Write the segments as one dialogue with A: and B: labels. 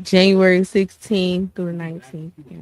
A: January 16th through the 19th. Yeah.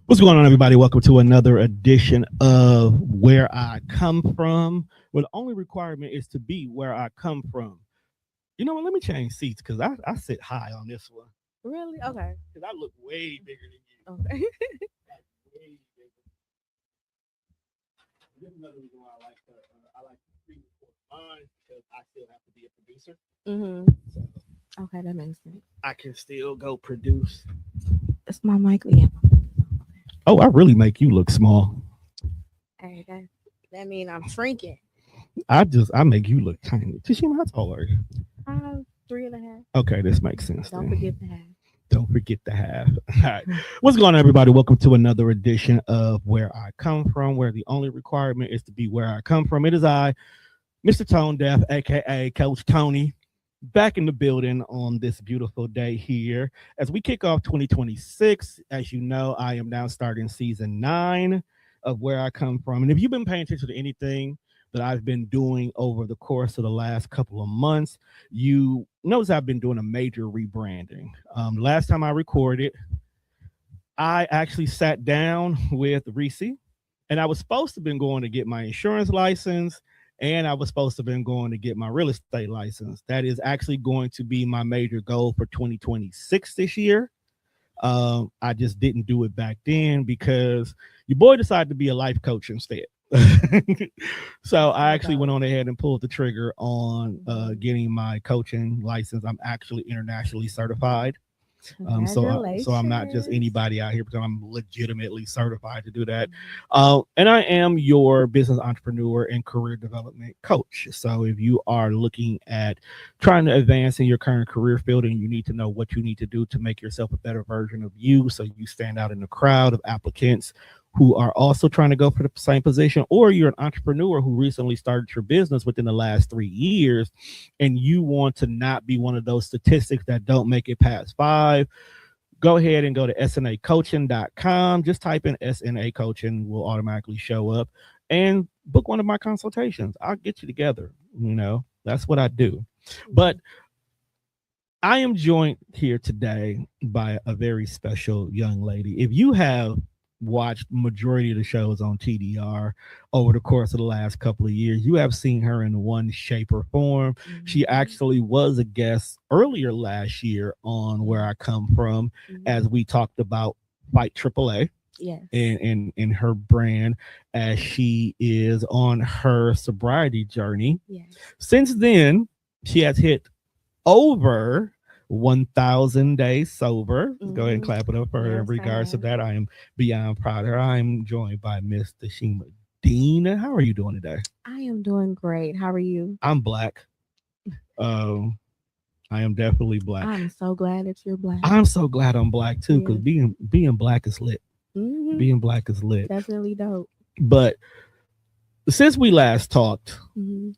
B: What's going on, everybody? Welcome to another edition of Where I Come From, where the only requirement is to be where I come from. You know what? Let me change seats because I sit high on this one.
A: Really? Okay.
B: Because I look way bigger than you.
A: Okay.
B: Like, way bigger. This is another reason why I like to pre-record mine because I still have to be a producer. So
A: Okay, that makes sense.
B: I can still go produce.
A: It's my mic. Yeah.
B: Oh, I really make you look small.
A: Hey, that means I'm shrinking.
B: I make you look tiny. Tashima, how tall are you?
A: 3.5.
B: Okay, this makes sense.
A: Don't
B: then.
A: forget the half.
B: Don't forget the half. All right. What's going on, everybody? Welcome to another edition of Where I Come From, where the only requirement is to be where I come from. It is I, Mr. Tone Deaf, aka Coach Tony, back in the building on this beautiful day here as we kick off 2026. As you know, I am now starting season 9 of Where I Come From. And if you've been paying attention to anything that I've been doing over the course of the last couple of months, you notice I've been doing a major rebranding. Last time I recorded, I actually sat down with Reese, and I was supposed to have been going to get my insurance license, and I was supposed to have been going to get my real estate license. That is actually going to be my major goal for 2026 this year. I just didn't do it back then because your boy decided to be a life coach instead. So I actually went on ahead and pulled the trigger on getting my coaching license. I'm actually internationally certified. So I'm not just anybody out here, because I'm legitimately certified to do that. And I am your business entrepreneur and career development coach. So if you are looking at trying to advance in your current career field and you need to know what you need to do to make yourself a better version of you, so you stand out in the crowd of applicants who are also trying to go for the same position, or you're an entrepreneur who recently started your business within the last 3 years and you want to not be one of those statistics that don't make it past 5, go ahead and go to snacoaching.com. Just type in SNA coaching, will automatically show up, and book one of my consultations. I'll get you together. You know, that's what I do. But I am joined here today by a very special young lady. If you have watched majority of the shows on TDR over the course of the last couple of years, you have seen her in one shape or form. She actually was a guest earlier last year on Where I Come From, as we talked about Fight AAA.
A: Yes.
B: And her brand, as she is on her sobriety journey.
A: Yes.
B: Since then, she has hit over 1,000 days sober. Go ahead and clap it up for her. In regards to that, I am beyond proud of her. I am joined by Miss Tashima Dean. How are you doing today?
A: I am doing great. How are you?
B: I'm black. I am definitely black.
A: I'm so glad that you're black.
B: I'm so glad I'm black too, because being black is lit. Being black is lit.
A: Definitely dope.
B: But since we last talked, since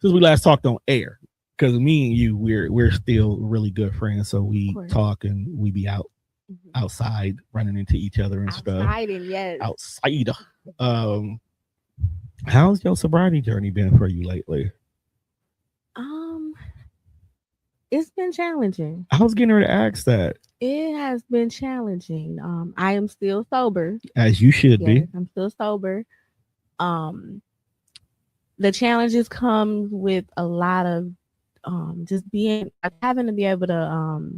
B: we last talked on air, because me and you, we're still really good friends, so we talk and we be outside running into each other and stuff. Outside. How's your sobriety journey been for you lately?
A: It's been challenging.
B: I was getting ready to ask that.
A: It has been challenging. I am still sober.
B: As you should be.
A: I'm still sober. The challenges come with a lot of just having to be able to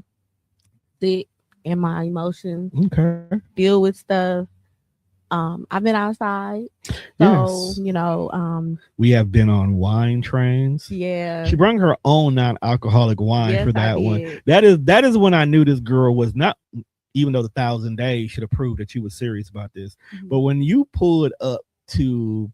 A: sit in my emotions, deal with stuff, I've been outside. So,
B: Yes.
A: we
B: have been on wine trains.
A: Yeah.
B: She brought her own non-alcoholic wine
A: Yes,
B: for that one.
A: did.
B: That is when I knew this girl was not, even though the 1,000 days should have proved that you was serious about this.
A: Mm-hmm.
B: But when you pulled up to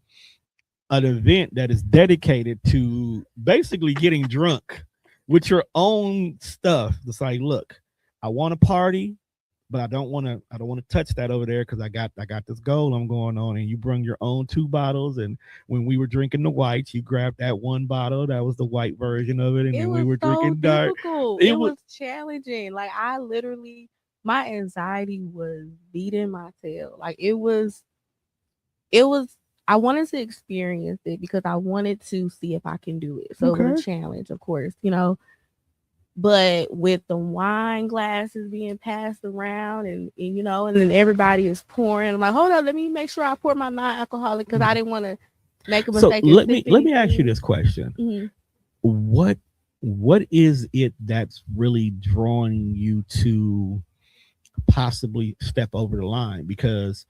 B: an event that is dedicated to basically getting drunk with your own stuff, it's like, look, I want to party, but I don't want to touch that over there because I got this goal I'm going on. And you bring your own 2 bottles. And when we were drinking the whites, you grabbed that 1 bottle that was the white version of it. And then we were drinking dark.
A: It was challenging. Like, I literally, my anxiety was beating my tail. Like, it was. I wanted to experience it because I wanted to see if I can do it. So it was a challenge, of course, But with the wine glasses being passed around and then everybody is pouring. I'm like, hold on, let me make sure I pour my non-alcoholic because I didn't want to make a mistake.
B: So let me ask you this question. Mm-hmm. What is it that's really drawing you to possibly step over the line? Because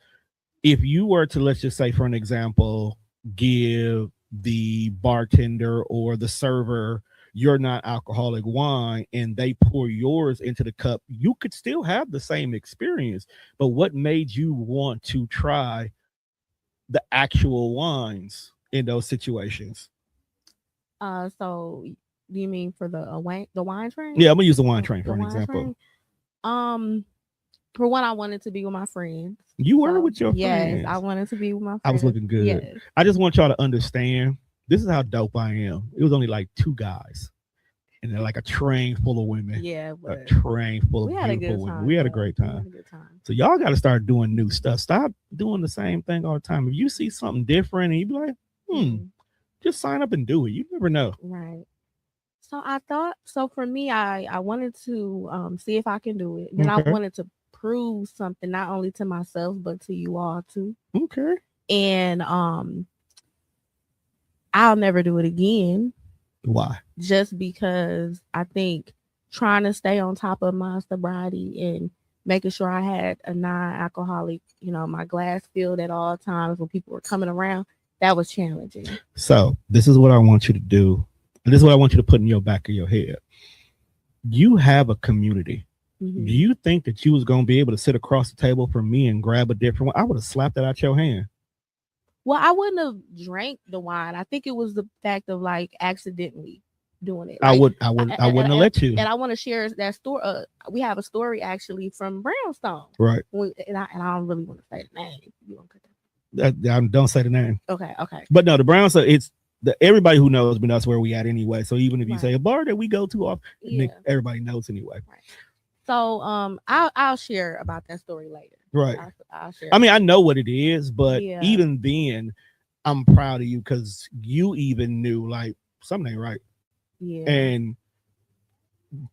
B: if you were to, let's just say, for an example, give the bartender or the server your non-alcoholic wine and they pour yours into the cup, you could still have the same experience. But what made you want to try the actual wines in those situations?
A: So do you mean for the wine train?
B: Yeah, I'm gonna use the wine train for an example.
A: For one, I wanted to be with my friends.
B: You were with your friends.
A: Yes, I wanted to be with my friends.
B: I was looking good. Yes. I just want y'all to understand, this is how dope I am. It was only like 2 guys. And they're like a train full of women.
A: Yeah.
B: A train full of beautiful women. We had a great time. So y'all got to start doing new stuff. Stop doing the same thing all the time. If you see something different and you be like, just sign up and do it. You never know.
A: Right. So for me, I wanted to see if I can do it. And I wanted to prove something not only to myself but to you all too.
B: Okay.
A: And I'll never do it again.
B: Why?
A: Just because I think trying to stay on top of my sobriety and making sure I had a non-alcoholic, my glass filled at all times when people were coming around, that was challenging.
B: So this is what I want you to do. And this is what I want you to put in your back of your head. You have a community. Mm-hmm. Do you think that you was going to be able to sit across the table from me and grab a different one? I would have slapped that out your hand.
A: Well, I wouldn't have drank the wine. I think it was the fact of like accidentally doing it.
B: I wouldn't have let you.
A: And I want to share that story. We have a story actually from Milestone.
B: Right.
A: And I don't really want to say the name. You want to
B: cut that? Don't say the name.
A: Okay.
B: But no, the Brownstone, it's everybody who knows me, that's where we at anyway. So even if you say a bar that we go to off, everybody knows anyway.
A: Right. So I'll share about that story later.
B: Right.
A: I'll share.
B: I mean, I know what it is, but even then, I'm proud of you because you even knew like something ain't right.
A: Yeah.
B: And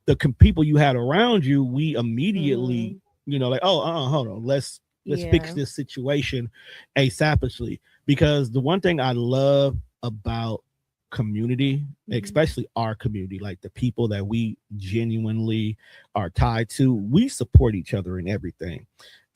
B: the people you had around you, we immediately, like, hold on, let's fix this situation ASAPly. Because the one thing I love about community, especially our community, like the people that we genuinely are tied to, we support each other in everything.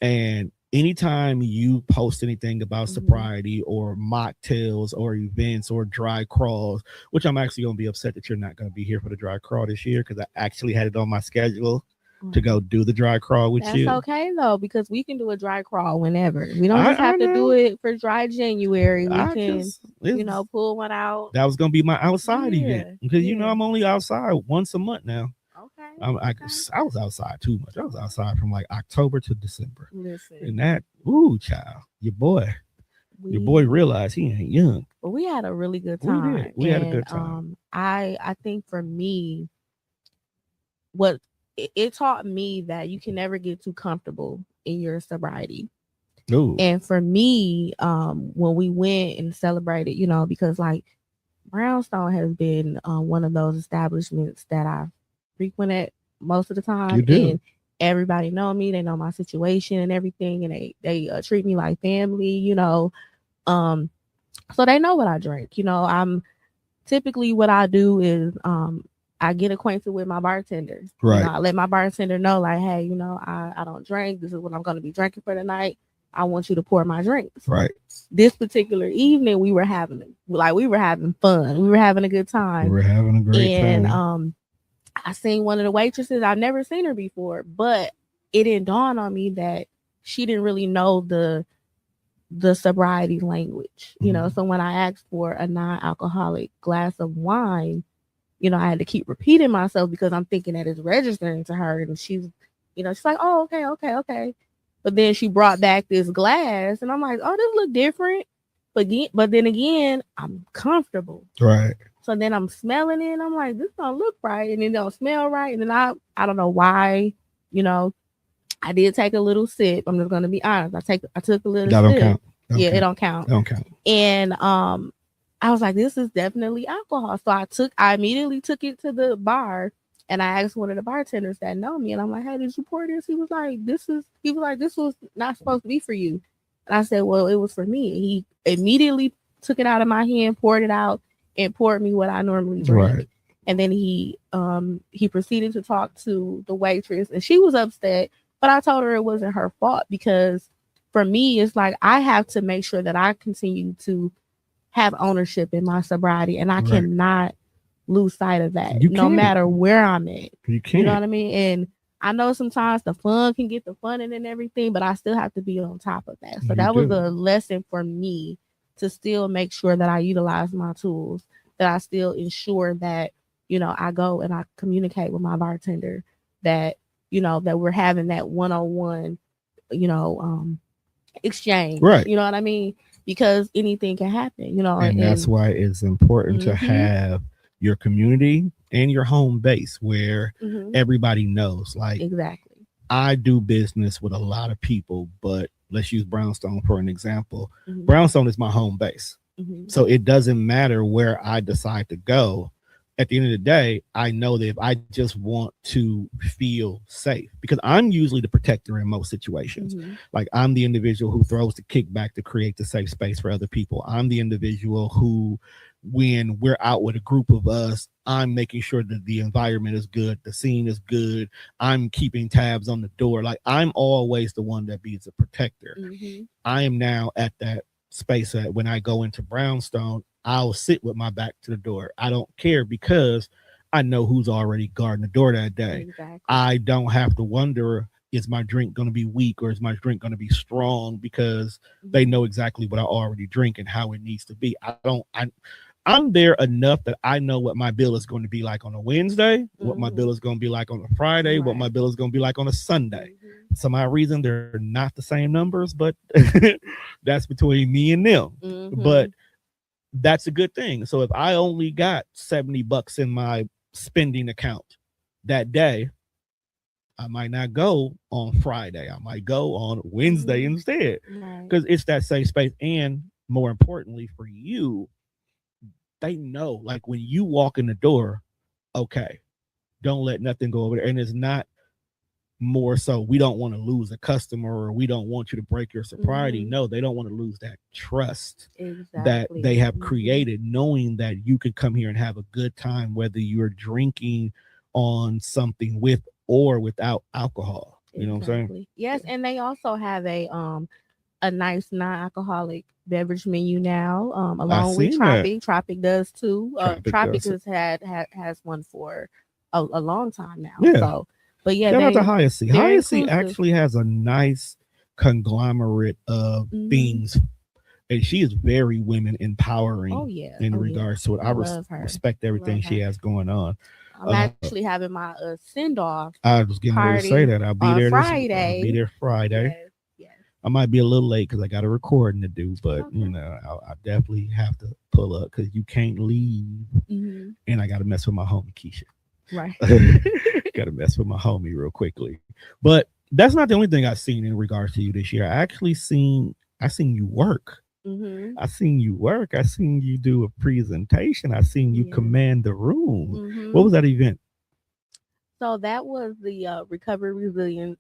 B: And anytime you post anything about sobriety or mocktails or events or dry crawls, which I'm actually going to be upset that you're not going to be here for the dry crawl this year because I actually had it on my schedule to go do the dry crawl with you.
A: That's okay though, because we can do a dry crawl whenever. We don't just have to do it for dry January. We can, pull one out.
B: That was going to be my outside event because I'm only outside once a month now.
A: Okay.
B: I was outside too much. I was outside from like October to December.
A: Listen.
B: And that, child, your boy realized he ain't young.
A: But we had a really good time.
B: We had a good time.
A: I think for me, what it taught me that you can never get too comfortable in your sobriety.
B: Ooh.
A: And for me, when we went and celebrated, because like Milestone has been one of those establishments that I frequent at most of the time.
B: You do.
A: And everybody know me, they know my situation and everything, and they treat me like family, so they know what I drink. I'm typically, what I do is I get acquainted with my bartenders.
B: Right.
A: I let my bartender know, like, hey, I don't drink. This is what I'm going to be drinking for the night. I want you to pour my drinks.
B: Right.
A: This particular evening, we were having fun. We were having a good time.
B: We're having a great
A: And
B: time.
A: I seen one of the waitresses. I've never seen her before, but it didn't dawn on me that she didn't really know the sobriety language. You know, so when I asked for a non-alcoholic glass of wine, you know, I had to keep repeating myself because I'm thinking that it's registering to her, and she's, you know, she's like, oh, okay, okay, okay. But then she brought back this glass, and I'm like, oh, this look different. But then again, I'm comfortable.
B: Right.
A: So then I'm smelling it, and I'm like, this don't look right, and it don't smell right. And then I don't know why, you know, I did take a little sip. I'm just gonna be honest. I took a little
B: That don't
A: sip.
B: count.
A: Yeah, it don't count.
B: Don't count.
A: And I was like, this is definitely alcohol. So I immediately took it to the bar, and I asked one of the bartenders that know me, and I'm like, hey, did you pour this? He was like, this was not supposed to be for you. And I said, well, it was for me. He immediately took it out of my hand, poured it out, and poured me what I normally drink.
B: Right.
A: And then he proceeded to talk to the waitress, and she was upset, but I told her it wasn't her fault, because for me, it's like I have to make sure that I continue to have ownership in my sobriety, and I cannot lose sight of that, no matter where I'm at.
B: You can't.
A: You know what I mean? And I know sometimes the fun can get the fun and everything, but I still have to be on top of that. So that was a lesson for me, to still make sure that I utilize my tools, that I still ensure that, you know, I go and I communicate with my bartender, that, you know, that we're having that one-on-one, you know, exchange.
B: Right.
A: You know what I mean? Because anything can happen, you know.
B: And that's why it's important to have your community and your home base where everybody knows. Like,
A: exactly.
B: I do business with a lot of people, but let's use Brownstone for an example. Brownstone is my home base. So it doesn't matter where I decide to go. At the end of the day, I know that if I just want to feel safe, because I'm usually the protector in most situations. Like, I'm the individual who throws the kickback to create the safe space for other people. I'm the individual who, when we're out with a group of us, I'm making sure that the environment is good, the scene is good, I'm keeping tabs on the door. Like, I'm always the one that be the protector. I am now at that space that when I go into Brownstone, I'll sit with my back to the door. I don't care, because I know who's already guarding the door that day.
A: Exactly.
B: I don't have to wonder, is my drink going to be weak or is my drink going to be strong, because they know exactly what I already drink and how it needs to be. I'm there enough that I know what my bill is going to be like on a Wednesday, what my bill is going to be like on a Friday, what my bill is going to be like on a Sunday. Some odd reason they're not the same numbers, but that's between me and them. But that's a good thing. So if I only got $70 in my spending account that day, I might not go on Friday. I might go on Wednesday instead, because it's that safe space. And more importantly for you, they know, like, when you walk in the door, okay, don't let nothing go over there. And it's not more so we don't want to lose a customer or we don't want you to break your sobriety. No, they don't want to lose that trust that they have created, knowing that you could come here and have a good time, whether you're drinking on something with or without alcohol. You know what I'm saying?
A: Yes, and they also have a nice non-alcoholic beverage menu now, along with Tropic. Tropic does too. Tropic has one for a long time now.
B: Yeah.
A: So, but yeah,
B: shout out to Hyacinth. Hyacinth actually has a nice conglomerate of things, and she is very women empowering. In regards to it, I respect everything she has going on.
A: I'm actually having my send off.
B: I was getting ready to say that I'll be there
A: Friday.
B: I'll be there Friday. Yes. I might be a little late because I got a recording to do, but you know, I definitely have to pull up because you can't leave, and I got to mess with my homie Keisha.
A: Right.
B: Got to mess with my homie real quickly. But that's not the only thing I've seen in regards to you this year. I seen you work. I seen you work. I seen you do a presentation. I seen you command the room. What was that event?
A: So that was the recovery resilience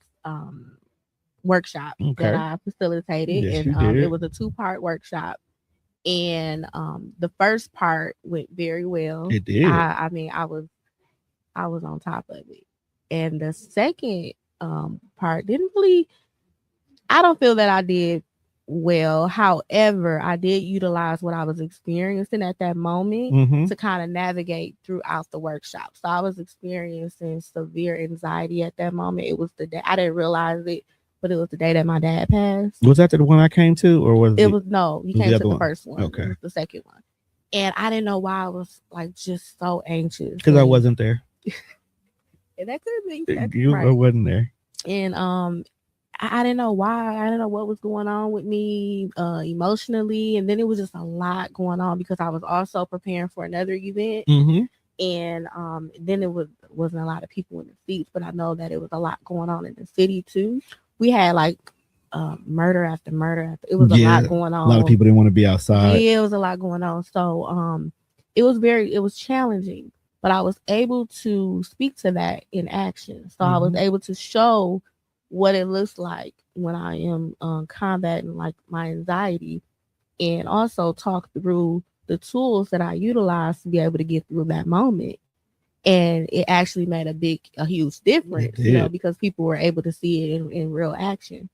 A: workshop that I facilitated.
B: Yes,
A: and it was a 2-part workshop. And the first part went very well.
B: It did.
A: I mean, I was on top of it. And the second part didn't really, I don't feel that I did well. However, I did utilize what I was experiencing at that moment
B: Mm-hmm.
A: to kind of navigate throughout the workshop. So I was experiencing severe anxiety at that moment. It was the day I didn't realize it, but it was the day that my dad passed.
B: Was that the one I came to, or was
A: It
B: it
A: was no, he
B: was
A: came
B: the
A: to
B: other
A: the
B: one?
A: first one.
B: Okay,
A: It was the second one. And I didn't know why I was like just so anxious.
B: because I wasn't there.
A: And that could be that's
B: You
A: right.
B: wasn't there.
A: And I didn't know why. I didn't know what was going on with me emotionally. And then it was just a lot going on because I was also preparing for another event.
B: Mm-hmm.
A: And then wasn't a lot of people in the seats, but I know that it was a lot going on in the city too. We had like murder after murder after. It was a
B: Yeah,
A: lot going
B: a lot of
A: on.
B: people didn't want to be outside.
A: Yeah, it was a lot going on. So it was challenging, but I was able to speak to that in action. So I was
B: Mm-hmm.
A: able to show what it looks like when I am combating like my anxiety, and also talk through the tools that I utilize to be able to get through that moment. And it actually made a huge
B: It
A: difference,
B: did.
A: because people were able to see it in real action.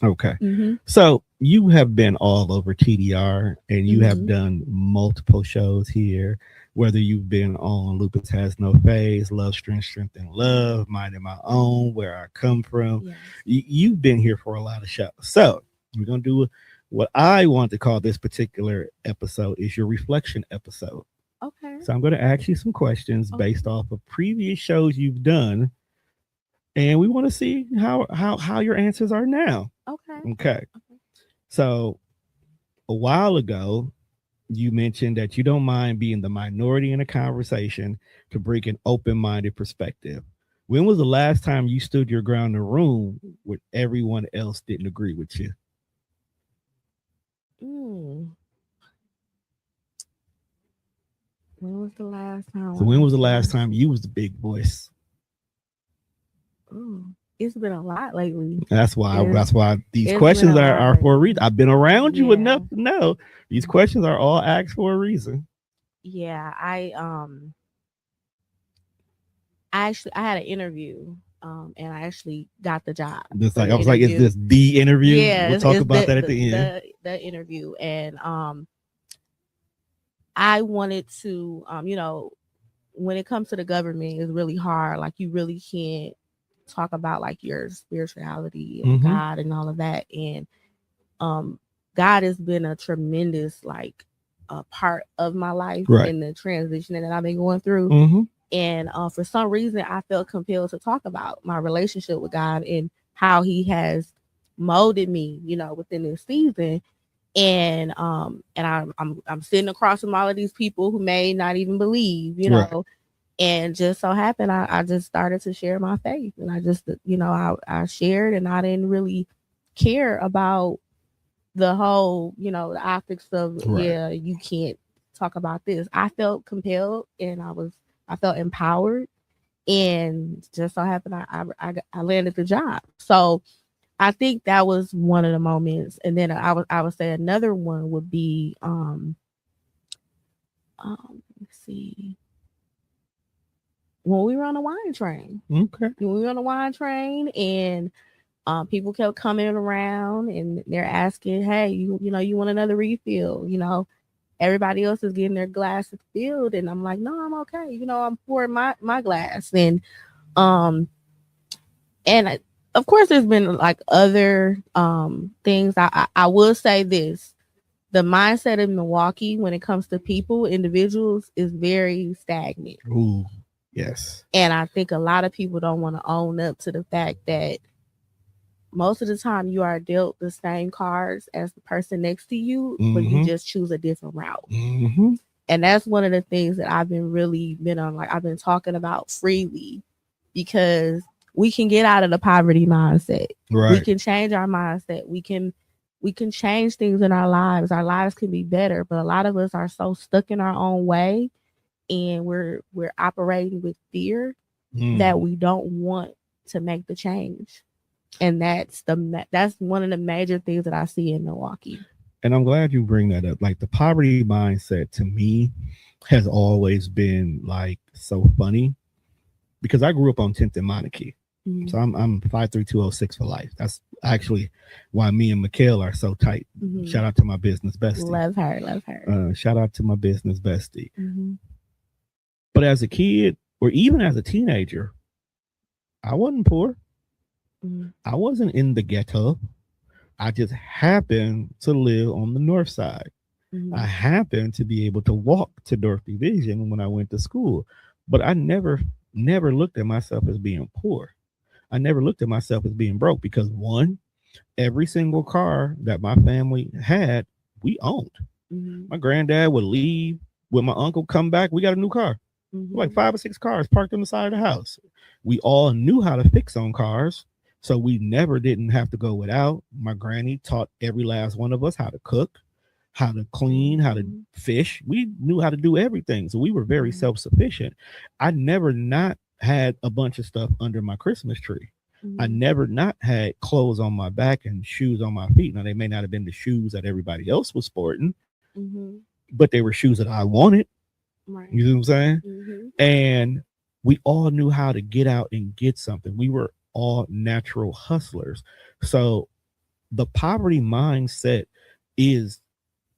B: Okay.
A: Mm-hmm.
B: So you have been all over TDR and you have
A: Mm-hmm.
B: done multiple shows here, whether you've been on Lupus Has No Phase, Love, Strength, Strength, and Love, Minding My Own, Where I Come From.
A: Yes.
B: You've been here for a lot of shows. So we're going to do what I want to call this particular episode is your reflection episode.
A: Okay.
B: So I'm going to ask you some questions
A: Okay.
B: based off of previous shows you've done, and we want to see how your answers are now.
A: Okay.
B: Okay.
A: Okay.
B: So a while ago, you mentioned that you don't mind being the minority in a conversation to bring an open-minded perspective. When was the last time you stood your ground in a room where everyone else didn't agree with you?
A: Mm. When was the last time
B: So when
A: I
B: was the last
A: said,
B: time you was the big voice?
A: ooh, it's been a lot lately.
B: That's why
A: It's,
B: these
A: it's been
B: questions
A: a lot
B: are for a reason.
A: lately.
B: I've been around you
A: Yeah.
B: enough to know these questions are all asked for a reason.
A: Yeah. I had an interview. And I actually got the job
B: Just
A: for
B: like
A: the
B: I was like, is
A: interview.
B: this the interview?
A: Yeah,
B: We'll talk
A: it's
B: about that at the end.
A: the interview. And I wanted to when it comes to the government, it's really hard. Like you really can't talk about like your spirituality and
B: Mm-hmm.
A: God and all of that. And um God has been a tremendous like part of my life
B: Right.
A: in the transition that I've been going through.
B: Mm-hmm.
A: And for some reason I felt compelled to talk about my relationship with God and how he has molded me, within this season. And I'm sitting across from all of these people who may not even believe,
B: Right.
A: and just so happened I just started to share my faith, and I just I shared, and I didn't really care about the whole the optics of,
B: Right.
A: yeah, you can't talk about this. I felt compelled, and I felt empowered, and just so happened I landed the job. So I think that was one of the moments. And then I would say another one would be let's see, when we were on a wine train.
B: Okay.
A: When we were on a wine train, and people kept coming around, and they're asking, "Hey, you want another refill?" Everybody else is getting their glasses filled, and I'm like, "No, I'm okay." I'm pouring my glass, um and of course, there's been like other things. I will say this: the mindset in Milwaukee when it comes to people, individuals, is very stagnant.
B: Ooh, yes.
A: And I think a lot of people don't want to own up to the fact that most of the time you are dealt the same cards as the person next to you, but you
B: Mm-hmm.
A: just choose a different route.
B: Mm-hmm.
A: And that's one of the things that I've been on, like I've been talking about freely, because we can get out of the poverty mindset.
B: Right.
A: We can change our mindset. We can change things in our lives. Our lives can be better, but a lot of us are so stuck in our own way, and we're operating with fear that we don't want to make the change. And that's one of the major things that I see in Milwaukee.
B: And I'm glad you bring that up. Like the poverty mindset to me has always been like so funny because I grew up on 10th and Monarchy.
A: Mhm.
B: So I'm 5'3", 206 for life. That's actually why me and Mikhail are so tight.
A: Mhm.
B: Shout out to my business bestie.
A: Love her. Love her.
B: Shout out to my business bestie.
A: Mhm.
B: But as a kid, or even as a teenager, I wasn't poor.
A: Mhm.
B: I wasn't in the ghetto. I just happened to live on the north side. I
A: Mhm.
B: happened to be able to walk to North Division when I went to school. But I never looked at myself as being poor. I never looked at myself as being broke because one, every single car that my family had, we owned.
A: Mhm.
B: My granddad would leave. When my uncle come back, we got a new car. Like
A: Mhm.
B: 5 or 6 cars parked on the side of the house. We all knew how to fix on cars, so we never didn't have to go without. My granny taught every last one of us how to cook, how to clean, how to
A: Mhm.
B: fish. We knew how to do everything, so we were very
A: Mhm.
B: self-sufficient. I never not had a bunch of stuff under my Christmas tree. I
A: Mhm.
B: never not had clothes on my back and shoes on my feet. Now they may not have been the shoes that everybody else was sporting,
A: Mhm.
B: but they were shoes that I wanted.
A: Right.
B: You know what I'm saying?
A: Mhm.
B: And we all knew how to get out and get something. We were all natural hustlers. So the poverty mindset is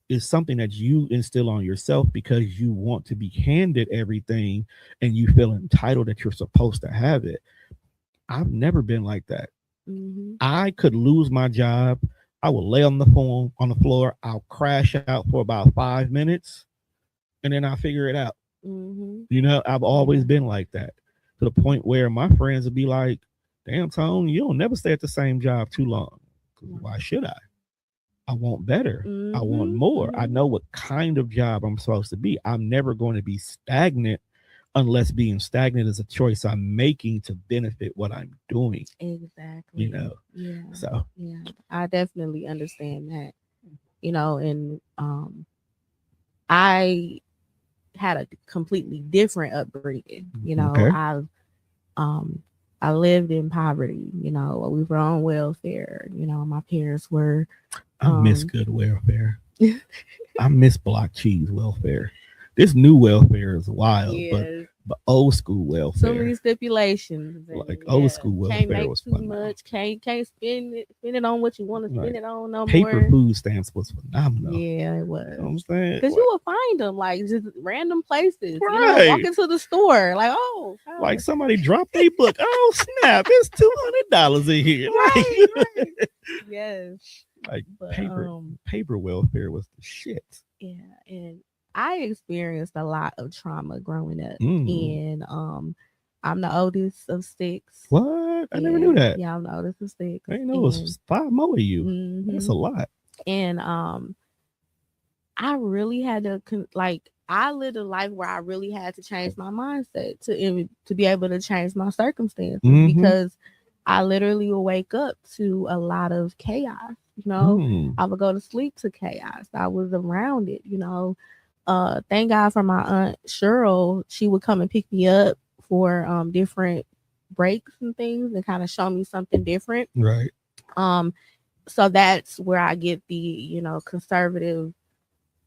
B: is something that you instill on yourself because you want to be handed everything and you feel entitled that you're supposed to have it. I've never been like that.
A: Mhm.
B: I could lose my job. I will lay on the phone on the floor. I'll crash out for about 5 minutes and then I'll figure it out.
A: Mhm.
B: You know, I've always
A: Yeah.
B: been like that to the point where my friends would be like, damn, Tone, you'll never stay at the same job too long.
A: Right.
B: Why should I? I want better. I want
A: Mhm.
B: more. I
A: Mhm.
B: know what kind of job I'm supposed to be. I'm never going to be stagnant unless being stagnant is a choice I'm making to benefit what I'm doing, you
A: Exactly.
B: know.
A: Yeah.
B: So,
A: Yeah. I definitely understand that. And I had a completely different upbringing.
B: okay.
A: Um I lived in poverty, we were on welfare, my parents were
B: I miss
A: um
B: good welfare. I miss block cheese welfare. This new welfare is wild,
A: yes,
B: but old school
A: so many
B: welfare,
A: stipulations, and
B: like old
A: yeah,
B: school
A: can't
B: welfare
A: make
B: was
A: too
B: phenomenal.
A: much, can't spend it on what you want to spend
B: Like
A: it on no
B: paper
A: more.
B: food stamps was phenomenal.
A: Yeah, it
B: You know what
A: was.
B: I'm saying?
A: Cause you
B: Like,
A: will find them like just random places, walk
B: right.
A: into the store, like, oh,
B: Like somebody dropped a book. Oh snap! It's $200 in here.
A: right, right, yes,
B: Like
A: but
B: paper welfare was the shit.
A: yeah, and I experienced a lot of trauma growing up,
B: Mm.
A: and I'm the oldest of six.
B: What? I never knew
A: Yeah,
B: that.
A: yeah, I'm the oldest of six,
B: I didn't know it
A: and
B: was five more of you. That's
A: hmm
B: a lot.
A: and I really had to like I lived a life where I really had to change my mindset to be able to change my circumstances,
B: Mm-hmm.
A: because I literally would wake up to a lot of chaos.
B: Mm.
A: I would go to sleep to chaos. I was around it. Thank God for my aunt Cheryl. She would come and pick me up for different breaks and things and kind of show me something different.
B: Right.
A: Um, so that's where I get the conservative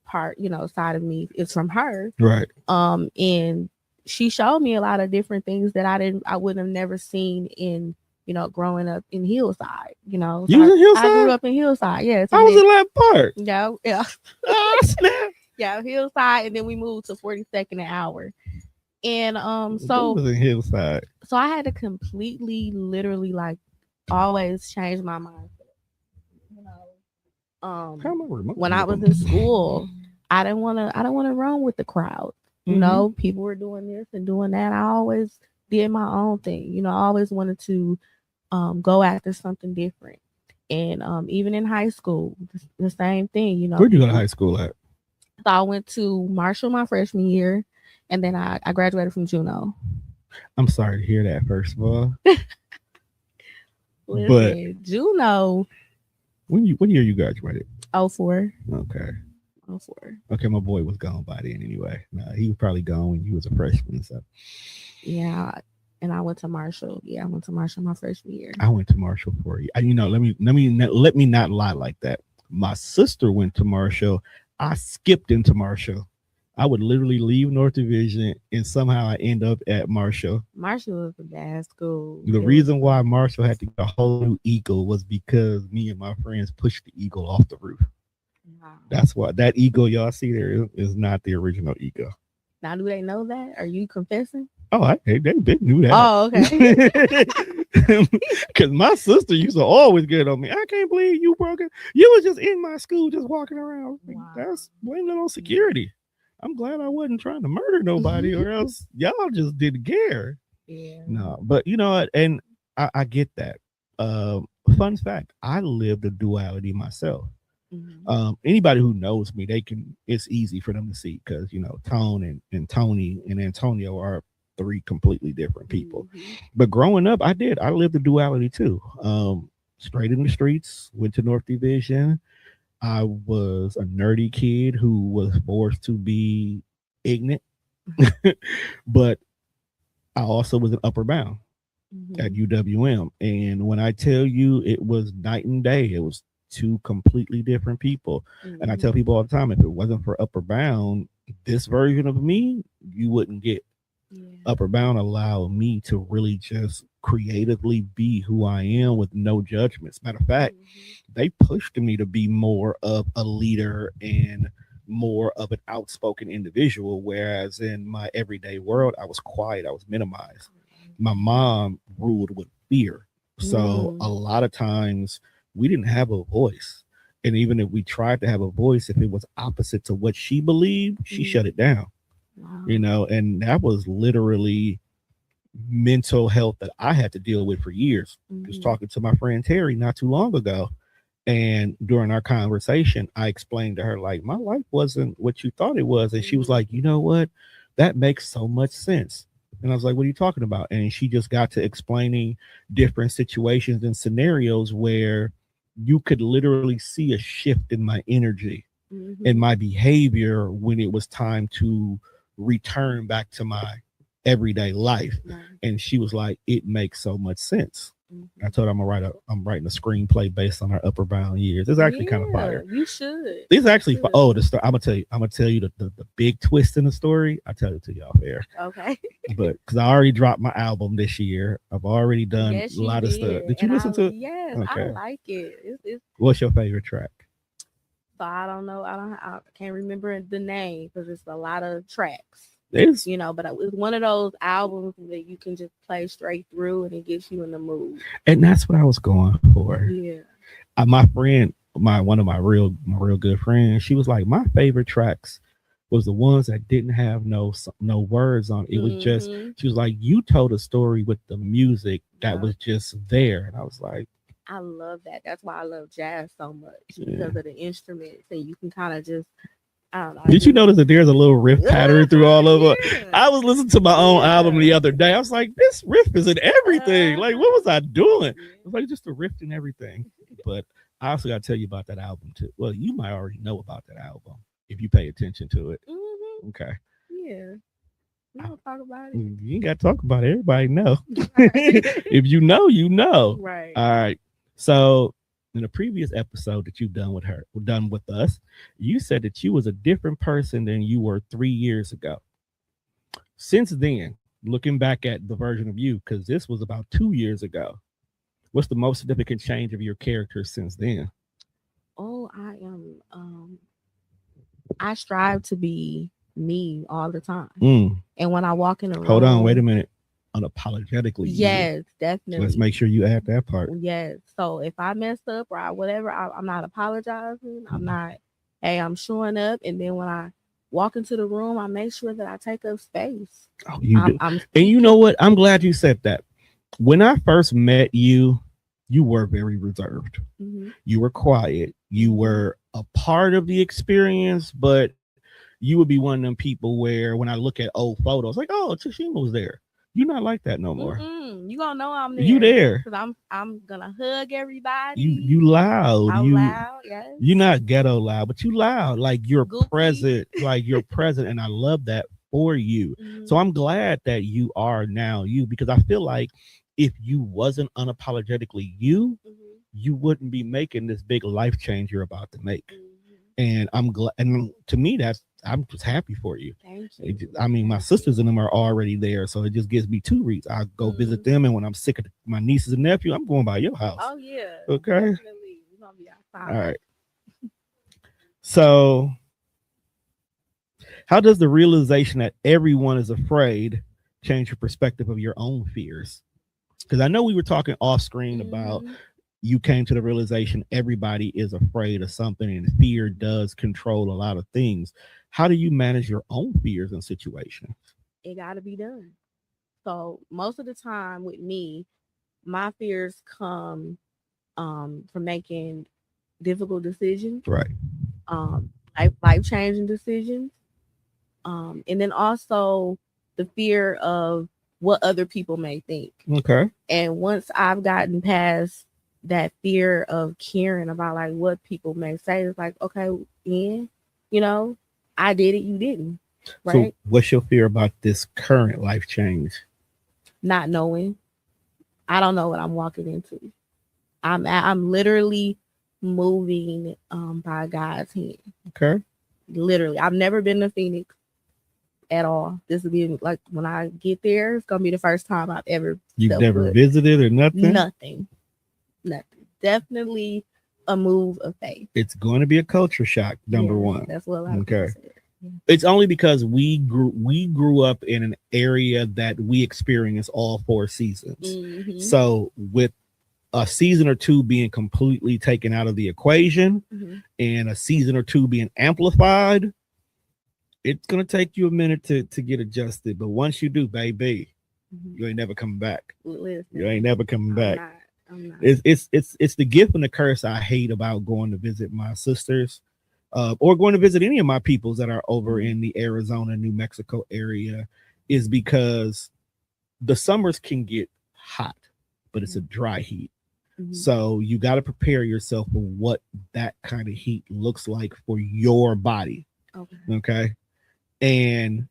A: part, side of me is from her.
B: Right.
A: And she showed me a lot of different things that I wouldn't have never seen in, growing up in Hillside,
B: You
A: So
B: was in
A: I grew
B: Hillside?
A: up in Hillside. Yeah, it's a
B: I was
A: mix.
B: in that park.
A: Yeah, yeah.
B: Oh snap!
A: Yeah, Hillside, and then we moved to 42nd and Hour. And
B: They was in Hillside.
A: so I had to completely literally like always change my mindset. You know,
B: How am I
A: when
B: removing
A: I
B: it?
A: was in school, I don't wanna run with the crowd.
B: Mm-hmm.
A: People were doing this and doing that. I always did my own thing. I always wanted to go after something different. And even in high school, the same thing.
B: Where'd you go to
A: People.
B: high school at?
A: So I went to Marshall my freshman year, and then I graduated from Juneau.
B: I'm sorry to hear that. First of all, but
A: Listen, Juneau,
B: what year you graduated?
A: 04.
B: Okay.
A: 04.
B: Okay, my boy was gone by then anyway. Nah, he was probably gone when you was a freshman. So
A: Yeah, and I went to Marshall. Yeah, I went to Marshall my freshman year.
B: I went to Marshall for you. Let me not lie like that. My sister went to Marshall. I skipped into Marshall. I would literally leave North Division and somehow I end up at Marshall.
A: Marshall was a bad school.
B: The
A: It was
B: reason why Marshall had to get a whole new eagle was because me and my friends pushed the eagle off the roof.
A: wow.
B: That's why that eagle y'all see there is not the original eagle.
A: Now, do they know that? Are you confessing?
B: Oh, they knew that.
A: Oh, okay.
B: Because my sister used to always get on me. I can't believe you broke it. You was just in my school, just walking around.
A: Wow.
B: That's blaming it on security. I'm glad I wasn't trying to murder nobody, or else y'all just didn't care.
A: Yeah.
B: No, but you know what? And I get that. Fun fact: I lived a duality myself. Anybody who knows me, it's easy for them to see because Tone and Tony and Antonio are three completely different people. But growing up, I lived the duality too. Straight in the streets, went to North Division. I was a nerdy kid who was forced to be ignorant, but I also was an upper bound at UWM. And when I tell you it was night and day, it was two completely different people. And I tell people all the time, if it wasn't for Upper Bound, this version of me, you wouldn't get. Upper Bound allowed me to really just creatively be who I am with no judgments. Matter of fact, they pushed me to be more of a leader and more of an outspoken individual, whereas in my everyday world, I was quiet, I was minimized. My mom ruled with fear. So a lot of times we didn't have a voice. And even if we tried to have a voice, if it was opposite to what she believed, she shut it down. Wow. And that was literally mental health that I had to deal with for years. I was talking to my friend Terry not too long ago. And during our conversation, I explained to her, like, my life wasn't what you thought it was. And she was like, you know what? That makes so much sense. And I was like, what are you talking about? And she just got to explaining different situations and scenarios where you could literally see a shift in my energy and my behavior when it was time to return back to my everyday life. And she was like, it makes so much sense. I told her I'm writing a screenplay based on our Upper Bound years. It's actually kind of fire.
A: You should.
B: It's actually the story. I'm gonna tell you the big twist in the story. I'll tell it to you off air.
A: Okay.
B: But because I already dropped my album this year, I've already done a lot of stuff. Did you listen to it?
A: Yes, okay. I like it. It's
B: What's your favorite track?
A: So I don't know. I can't remember the name because it's a lot of tracks.
B: It's,
A: but it's one of those albums that you can just play straight through and it gets you in the mood.
B: And that's what I was going for.
A: Yeah.
B: My friend, one of my real good friends, she was like, my favorite tracks was the ones that didn't have no words on it. It was just, she was like, you told a story with the music that was just there. And I was like,
A: I love that. That's why I love jazz so much because of the instruments, and you can kind of just. I don't know.
B: Did you notice that there's a little riff pattern through all of it? I was listening to my own album the other day. I was like, this riff is in everything. Like, what was I doing? It was like just a riff in everything. But I also got to tell you about that album too. Well, you might already know about that album if you pay attention to it. Okay.
A: Yeah. You don't talk about it.
B: You ain't got to talk about it. Everybody know. If you know, you know.
A: Right.
B: All right. So in a previous episode that you've done with us, you said that you was a different person than you were 3 years ago. Since then, looking back at the version of you, because this was about 2 years ago, what's the most significant change of your character since then?
A: Oh, I strive to be me all the time. And when I walk in a room,
B: hold on, wait a minute. Unapologetically.
A: Yes, definitely.
B: Let's make sure you add that part.
A: Yes. So if I messed up or whatever, I'm not apologizing. I'm not, hey, I'm showing up. And then when I walk into the room, I make sure that I take up space.
B: Oh, you do. And you know what? I'm glad you said that. When I first met you, you were very reserved. You were quiet. You were a part of the experience, but you would be one of them people where when I look at old photos, like, oh, Tashima was there. You're not like that no more.
A: You gonna know I'm there.
B: You there?
A: Because I'm gonna hug everybody.
B: You loud.
A: I'm loud. Yes.
B: You're not ghetto loud, but you loud. Like you're
A: Goofy.
B: present. Like you're present, and I love that for you. So I'm glad that you are now you, because I feel like if you wasn't unapologetically you, you wouldn't be making this big life change you're about to make. And I'm glad. And to me, I'm just happy for you.
A: Thank you.
B: I mean, my sisters and them are already there, so it just gives me two reasons. I go visit them, and when I'm sick of my nieces and nephew, I'm going by your house.
A: Oh yeah,
B: Okay.
A: definitely. We're gonna be
B: All
A: outside.
B: right. So, how does the realization that everyone is afraid change your perspective of your own fears? Because I know we were talking off screen about you came to the realization everybody is afraid of something, and fear does control a lot of things. How do you manage your own fears in situations?
A: It got to be done. So most of the time with me, my fears come from making difficult decisions,
B: Right.
A: life changing decisions, and then also the fear of what other people may think.
B: Okay.
A: And once I've gotten past that fear of caring about like what people may say, it's like, okay, yeah, you know, I did it, you didn't, right?
B: So, what's your fear about this current life change?
A: Not knowing. I don't know what I'm walking into. I'm literally moving by God's hand.
B: Okay.
A: Literally, I've never been to Phoenix at all. This will be like when I get there, it's gonna be the first time I've ever.
B: You've never visited or nothing.
A: Nothing. Definitely a move of faith.
B: It's going to be a culture shock. Number one.
A: That's what I said.
B: It's only because we grew up in an area that we experience all four seasons.
A: Mm-hmm.
B: So with a season or two being completely taken out of the equation, and a season or two being amplified, it's gonna take you a minute to get adjusted. But once you do, baby, you ain't never coming back.
A: Listen,
B: you ain't never coming back.
A: I'm not.
B: It's the gift and the curse I hate about going to visit my sisters, or going to visit any of my peoples that are over in the Arizona, New Mexico area, is because the summers can get hot, but it's a dry heat. So you got to prepare yourself for what that kind of heat looks like for your body. Okay. And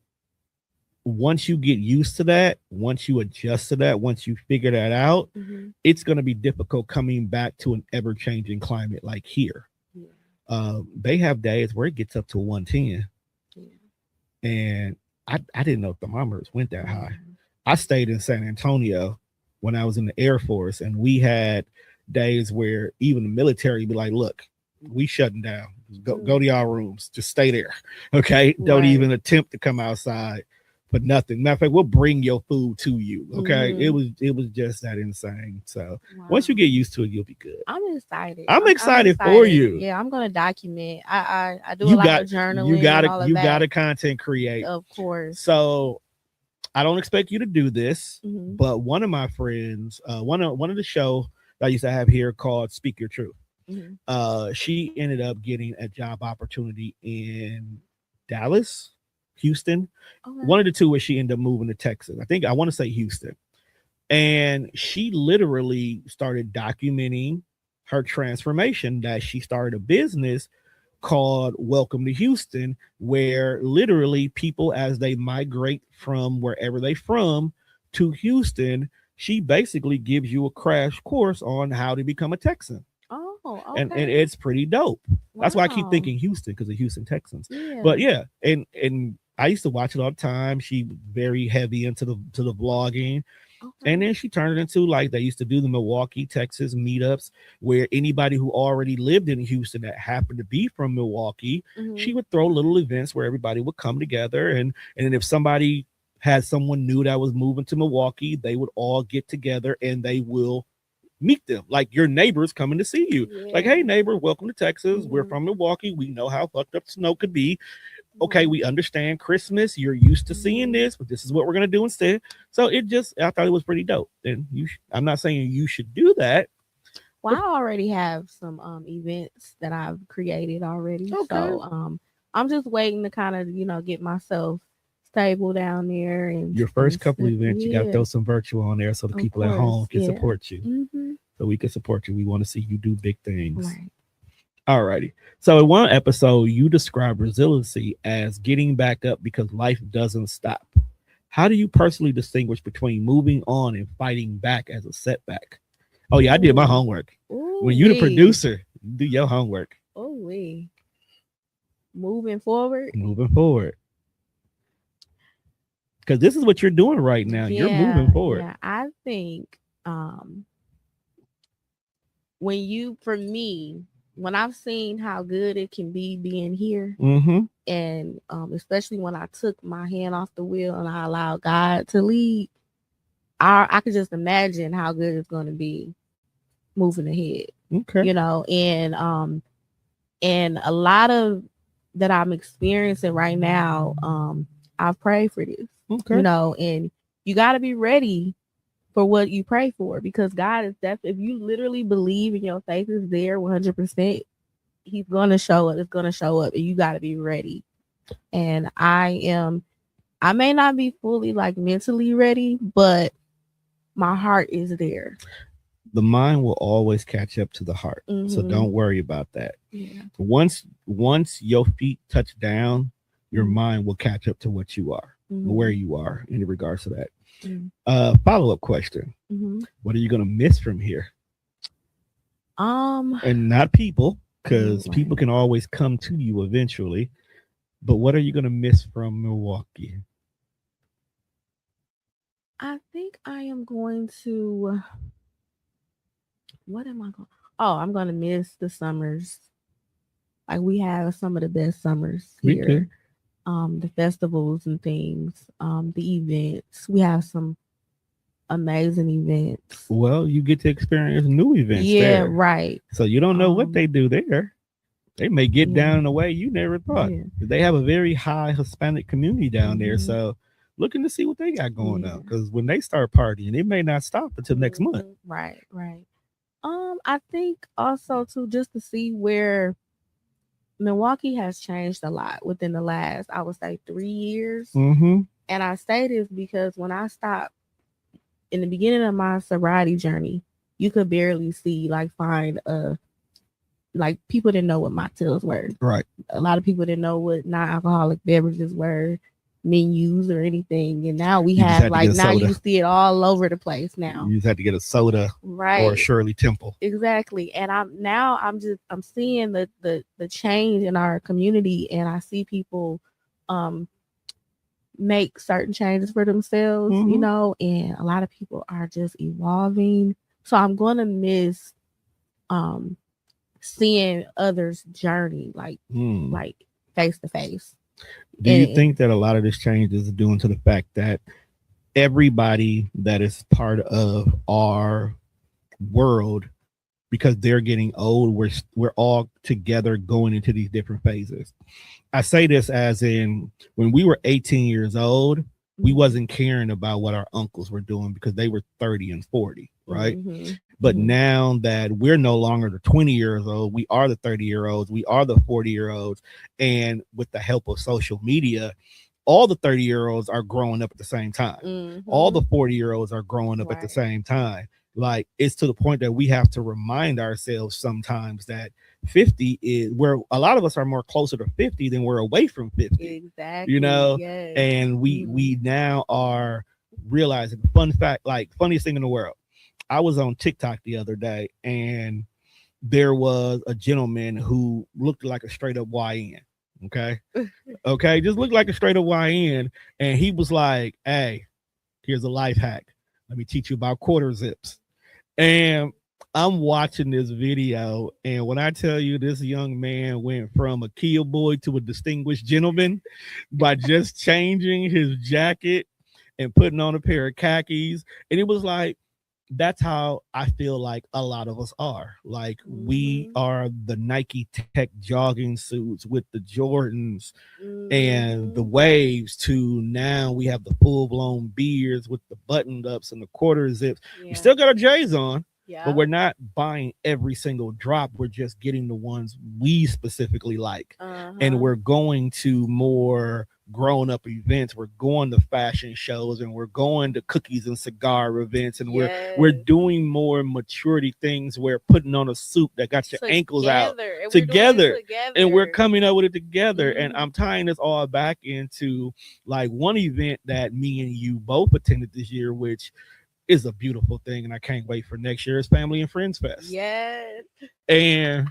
B: once you get used to that, once you adjust to that, once you figure that out, it's going to be difficult coming back to an ever-changing climate like here. They have days where it gets up to 110. And I didn't know thermometers went that high. I stayed in San Antonio when I was in the Air Force, and we had days where even the military would be like, look, we shutting down. Go to y'all rooms. Just stay there. Okay. Don't even attempt to come outside for nothing. Matter of fact, we'll bring your food to you. Okay. It was just that insane. So once you get used to it, you'll be good.
A: I'm excited.
B: I'm excited for you.
A: Yeah, I'm gonna document. I do a lot of journaling.
B: You gotta content create.
A: Of course.
B: So I don't expect you to do this, but one of my friends, one of the show that I used to have here called Speak Your Truth. She ended up getting a job opportunity in Dallas, Houston. One of the two where she ended up moving to Texas. I want to say Houston. And she literally started documenting her transformation, that she started a business called Welcome to Houston, where literally people, as they migrate from wherever they from to Houston, she basically gives you a crash course on how to become a Texan.
A: Okay.
B: And it's pretty dope. That's why I keep thinking Houston, because of Houston Texans. But yeah, and I used to watch it all the time. She very heavy into the vlogging. And then she turned it into, like, they used to do the Milwaukee, Texas meetups, where anybody who already lived in Houston that happened to be from Milwaukee, she would throw little events where everybody would come together. And then if somebody had someone new that was moving to Milwaukee, they would all get together and they will meet them, like your neighbors coming to see you. Like, hey neighbor, welcome to Texas. We're from Milwaukee. We know how fucked up snow could be. Okay, we understand Christmas. You're used to seeing this, but this is what we're gonna do instead. So I thought it was pretty dope. And I'm not saying you should do that.
A: Well, I already have some events that I've created already. So I'm just waiting to kind of get myself stable down there. And
B: your first couple events, you got to throw some virtual on there so the people at home can support you. So we can support you. We want to see you do big things. All righty. So in one episode, you describe resiliency as getting back up because life doesn't stop. How do you personally distinguish between moving on and fighting back as a setback? Oh yeah, I did my homework. When you're the producer, you do your homework.
A: moving forward.
B: Moving forward. Because this is what you're doing right now. You're moving forward.
A: Yeah. I think when you, for me, when I've seen how good it can be being here,
B: Mm-hmm.
A: and especially when I took my hand off the wheel and I allowed God to lead, I could just imagine how good it's going to be moving ahead.
B: Okay.
A: You know, and a lot of that I'm experiencing right now, I've prayed for this.
B: Okay.
A: You know, and you got to be ready for what you pray for, because God is definitely, if you literally believe and your faith is there 100%, He's going to show up. It's going to show up, and you got to be ready. And I may not be fully like mentally ready, but my heart is there.
B: The mind will always catch up to the heart. So
A: Mhm.
B: don't worry about that.
A: Yeah.
B: Once your feet touch down, your
A: Mhm.
B: mind will catch up to what you are,
A: Mhm.
B: where you are in regards to that.
A: Mhm.
B: Follow-up question.
A: Mhm.
B: What are you gonna miss from here?
A: Um,
B: And not people, because
A: right.
B: people can always come to you eventually. But what are you gonna miss from Milwaukee?
A: I think I am going to. What am I going? Oh, I'm going to miss the summers. Like, we have some of the best summers
B: Me too.
A: here. The festivals and things. The events. We have some amazing events.
B: Well, you get to experience new events
A: Yeah,
B: there.
A: right.
B: So you don't know what they do there. They may get
A: Yeah.
B: down in a way you never thought.
A: Yeah.
B: They have a very high Hispanic community down there.
A: Mhm.
B: So looking to see what they got going
A: Yeah.
B: on. Because when they start partying, it may not stop until next month.
A: Right, right. I think also too, just to see where Milwaukee has changed a lot within the last, I would say, 3 years.
B: Mm-hmm.
A: And I say this because when I stopped in the beginning of my sobriety journey, you could barely see, like, find like, people didn't know what mocktails were.
B: Right.
A: A lot of people didn't know what non-alcoholic beverages were, menus or anything. And now we
B: You just
A: have,
B: had to
A: like,
B: get a
A: now you
B: soda.
A: see it all over the place now.
B: You just had to get a soda or a
A: Right.
B: Shirley Temple.
A: Exactly. And I'm seeing the change in our community, and I see people um make certain changes for themselves, you
B: Mhm.
A: know, and a lot of people are just evolving. So I'm going to miss um seeing others' journey, like
B: Mm.
A: face to face.
B: Do you
A: And
B: think that a lot of this change is due to the fact that everybody that is part of our world, because they're getting old, we're all together going into these different phases? I say this as in, when we were 18 years old, we wasn't caring about what our uncles were doing because they were 30 and 40, right? But now that we're no longer the 20 years old, we are the 30-year-olds, we are the 40-year-olds, and with the help of social media, all the 30-year-olds are growing up at the same time. All the 40-year-olds are growing up at the same time. Like, it's to the point that we have to remind ourselves sometimes that 50 is where a lot of us are more closer to 50 than we're away from 50.
A: Exactly.
B: You know,
A: Yes.
B: and we now are realizing, fun fact, like, funniest thing in the world. I was on TikTok the other day, and there was a gentleman who looked like a straight up YN. Okay. Okay. Just looked like a straight up YN. And he was like, hey, here's a life hack. Let me teach you about quarter zips. And I'm watching this video, and when I tell you, this young man went from a Kia boy to a distinguished gentleman by just changing his jacket and putting on a pair of khakis. And it was like, that's how I feel like a lot of us are. Like, we are the Nike Tech jogging suits with the Jordans and the waves, to now we have the full blown beards with the buttoned ups and the quarter zips. We still got our J's on, but we're not buying every single drop. We're just getting the ones we specifically like. And we're going to more grown up events. We're going to fashion shows, and we're going to cookies and cigar events, and we're doing more maturity things. We're putting on a suit that got your ankles out together, and we're coming up with it together. And I'm tying this all back into, like, one event that me and you both attended this year, which is a beautiful thing, and I can't wait for next year's Family and Friends Fest.
A: Yes.
B: And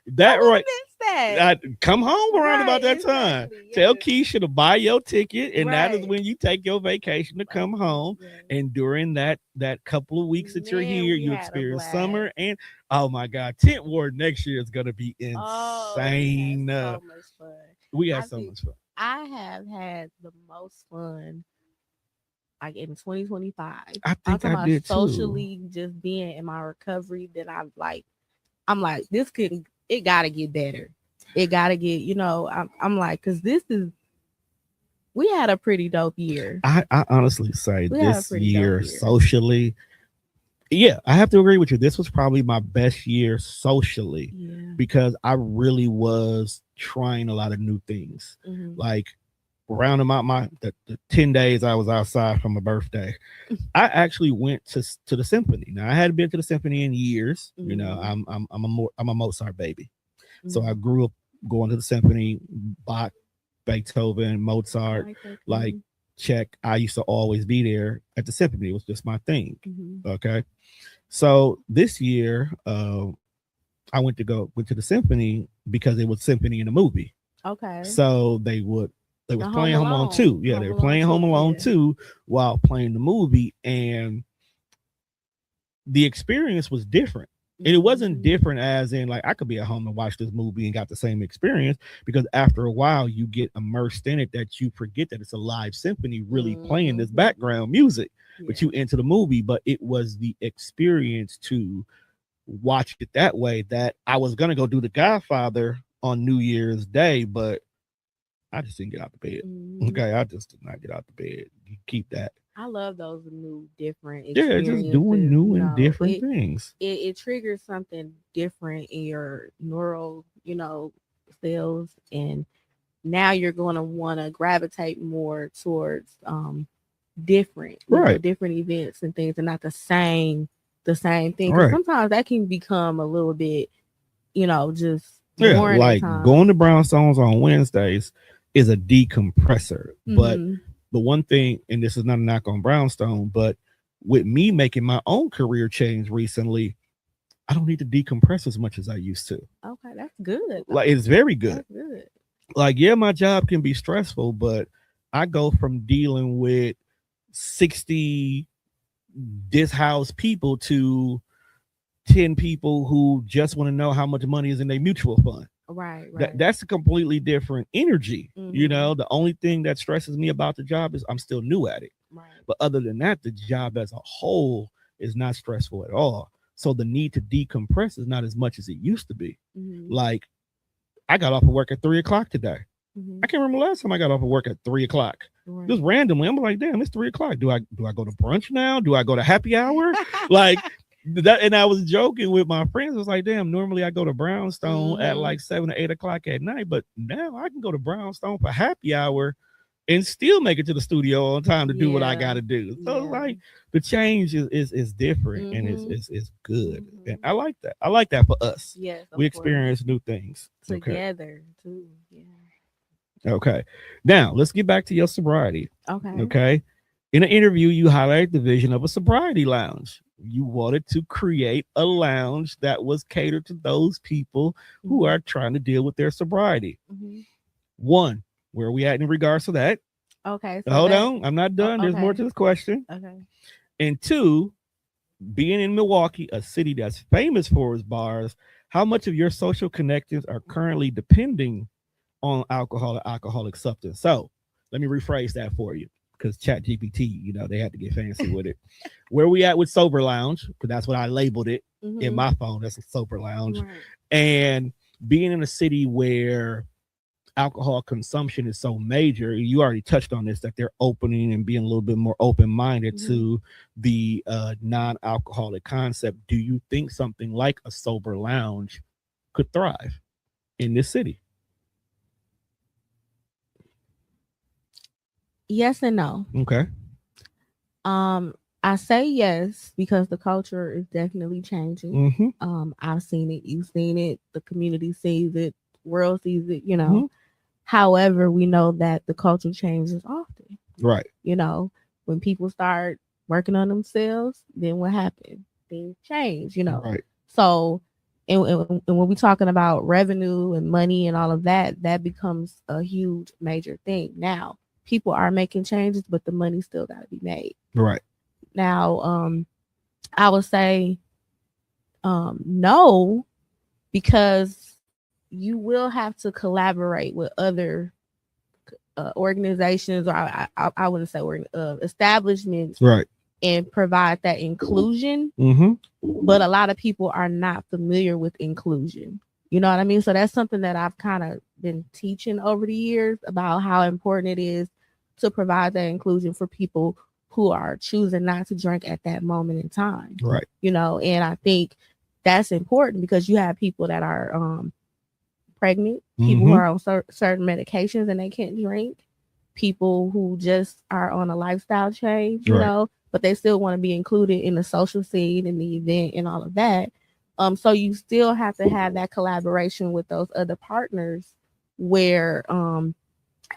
B: That
A: would
B: right.
A: have missed that.
B: Come home around about
A: Right,
B: that time.
A: exactly.
B: Tell
A: Yes.
B: Keisha to buy your ticket, and that is
A: Right.
B: when you take your vacation to come home.
A: Yes.
B: And during that couple of weeks that you're
A: Man,
B: here,
A: we
B: you
A: had a
B: experience
A: blast.
B: summer. And oh my God, Tent War next year is gonna be
A: Oh, we had
B: insane.
A: so much fun.
B: We had
A: I
B: so
A: think
B: much fun.
A: I have had the most fun like in 2025.
B: I
A: I'm
B: think
A: talking
B: I
A: about
B: did too.
A: socially just being in my recovery that I'm like, this could it gotta get better. It gotta get, I'm like, cause we had a pretty dope year.
B: I honestly say
A: We had a
B: this
A: pretty dope
B: year
A: year.
B: socially, yeah, I have to agree with you. This was probably my best year socially
A: Yeah.
B: because I really was trying a lot of new things.
A: Hmm.
B: Like around about the 10 days I was outside for my birthday, I actually went to the symphony. Now I hadn't been to the symphony in years.
A: Hmm.
B: I'm a Mozart baby, so I
A: Hmm.
B: grew up going to the symphony. Bach, Beethoven,
A: I
B: Mozart,
A: like that.
B: like check. I used to always be there at the symphony. It was just my thing.
A: Hmm.
B: Okay, so this year, went to the symphony because it was symphony in the movie.
A: Okay.
B: So they was
A: The Home
B: playing Home Alone
A: Alone.
B: 2. Yeah, they
A: Home
B: were
A: Alone
B: playing Home
A: 2.
B: Alone
A: Yeah.
B: 2 while playing the movie, and the experience was different. And it wasn't
A: Hmm.
B: different as in like I could be at home and watch this movie and got the same experience because after a while you get immersed in it that you forget that it's a live symphony really playing this
A: Hmm.
B: background music, but
A: Yeah.
B: you into the movie. But it was the experience to watch it that way that I was gonna go do The Godfather on New Year's Day, but I just didn't get out the bed.
A: Hmm.
B: Okay, I just did not get out the bed. You keep that.
A: I love those new, different
B: Yeah, just doing
A: experiences.
B: new and different things.
A: It triggers something different in your neural, cells, and now you're going to want to gravitate more towards different,
B: Right.
A: different events and things, and not the same thing. Because
B: Right.
A: sometimes that can become a little bit, just
B: Yeah,
A: boring at
B: like
A: times.
B: going to Brownstones on Wednesdays is a decompressor. But
A: Hmm.
B: the one thing, and this is not a knock on Brownstone, but with me making my own career change recently, I don't need to decompress as much as I used to.
A: Okay, that's good
B: Like
A: though.
B: it's very good.
A: That's good.
B: Like, yeah, my job can be stressful, but I go from dealing with 60 dishoused people to 10 people who just want to know how much money is in their mutual fund.
A: Right,
B: That
A: right.
B: that's a completely different energy.
A: Hmm.
B: The only thing that stresses me about the job is I'm still new at it.
A: Right.
B: But other than that, the job as a whole is not stressful at all. So the need to decompress is not as much as it used to be.
A: Hmm.
B: Like I got off of work at 3 o'clock today.
A: Hmm.
B: I can't remember last time I got off of work at 3 o'clock.
A: Right.
B: Just randomly, I'm like, damn, it's 3 o'clock. Do I go to brunch now? Do I go to happy hour? Like that, and I was joking with my friends. I was like, damn, normally I go to Brownstone at
A: Hmm.
B: like 7 or 8 o'clock at night, but now I can go to Brownstone for happy hour and still make it to the studio on time to do what I
A: Yeah.
B: got to do. So it's
A: Yeah.
B: like the change is different and
A: Hmm.
B: is good, and
A: Hmm.
B: I like that. I like that for us.
A: Yes, of
B: We
A: course.
B: experience new things. Okay.
A: Together too. Yeah.
B: Okay. Now let's get back to your sobriety.
A: Okay.
B: Okay. In an interview, you highlighted the vision of a sobriety lounge. You wanted to create a lounge that was catered to those people who
A: Hmm.
B: are trying to deal with their sobriety.
A: Hmm.
B: One, where are we at in regards to that?
A: Okay. So
B: Hold
A: that.
B: on, I'm not done. There's more
A: Okay.
B: to this question.
A: Okay.
B: And two, being in Milwaukee, a city that's famous for its bars, how much of your social connections are currently depending on alcohol or alcoholic substance? So let me rephrase that for you because Chat GPT, they had to get fancy with it. Where we at with Sober Lounge, because that's what I labeled it in
A: Hmm.
B: my phone. That's a Sober Lounge.
A: Right.
B: And being in a city where alcohol consumption is so major, you already touched on this, that they're opening and being a little bit more open-minded
A: Hmm.
B: to the non-alcoholic concept. Do you think something like a Sober Lounge could thrive in this city?
A: Yes and no.
B: Okay.
A: Um, I say yes because the culture is definitely changing.
B: Mm-hmm.
A: I've seen it. You've seen it. The community sees it. World sees it.
B: Mm-hmm.
A: However, we know that the culture changes often.
B: Right.
A: When people start working on themselves, then what happened? Things change.
B: Right.
A: So and when we're talking about revenue and money and all of that, that becomes a huge major thing. Now, people are making changes, but the money still got to be made.
B: Right.
A: Now, I would say no, because you will have to collaborate with other organizations, or I wouldn't say establishments,
B: right,
A: and provide that inclusion.
B: Mm-hmm.
A: But a lot of people are not familiar with inclusion. You know what I mean? So that's something that I've kind of been teaching over the years about how important it is to provide that inclusion for people who are choosing not to drink at that moment in time.
B: Right.
A: You know, and I think that's important because you have people that are pregnant, people who are on certain medications and they can't drink, people who just are on a lifestyle change, you know, but they still want to be included in the social scene and the event and all of that. So you still have to have that collaboration with those other partners where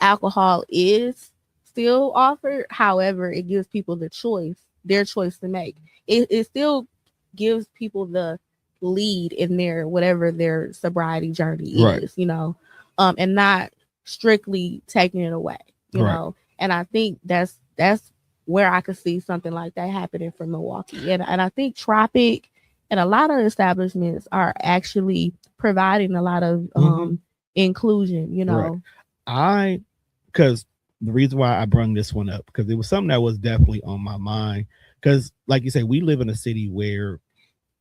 A: alcohol is still offered. However, it gives people the choice, their choice to make. It still gives people the lead in their whatever their sobriety journey is, you know, and not strictly taking it away, you know. And I think that's where I could see something like that happening for Milwaukee. And I think Tropic and a lot of establishments are actually providing a lot of inclusion, you know.
B: Because the reason why I brung this one up, because it was something that was definitely on my mind. Because like you say, we live in a city where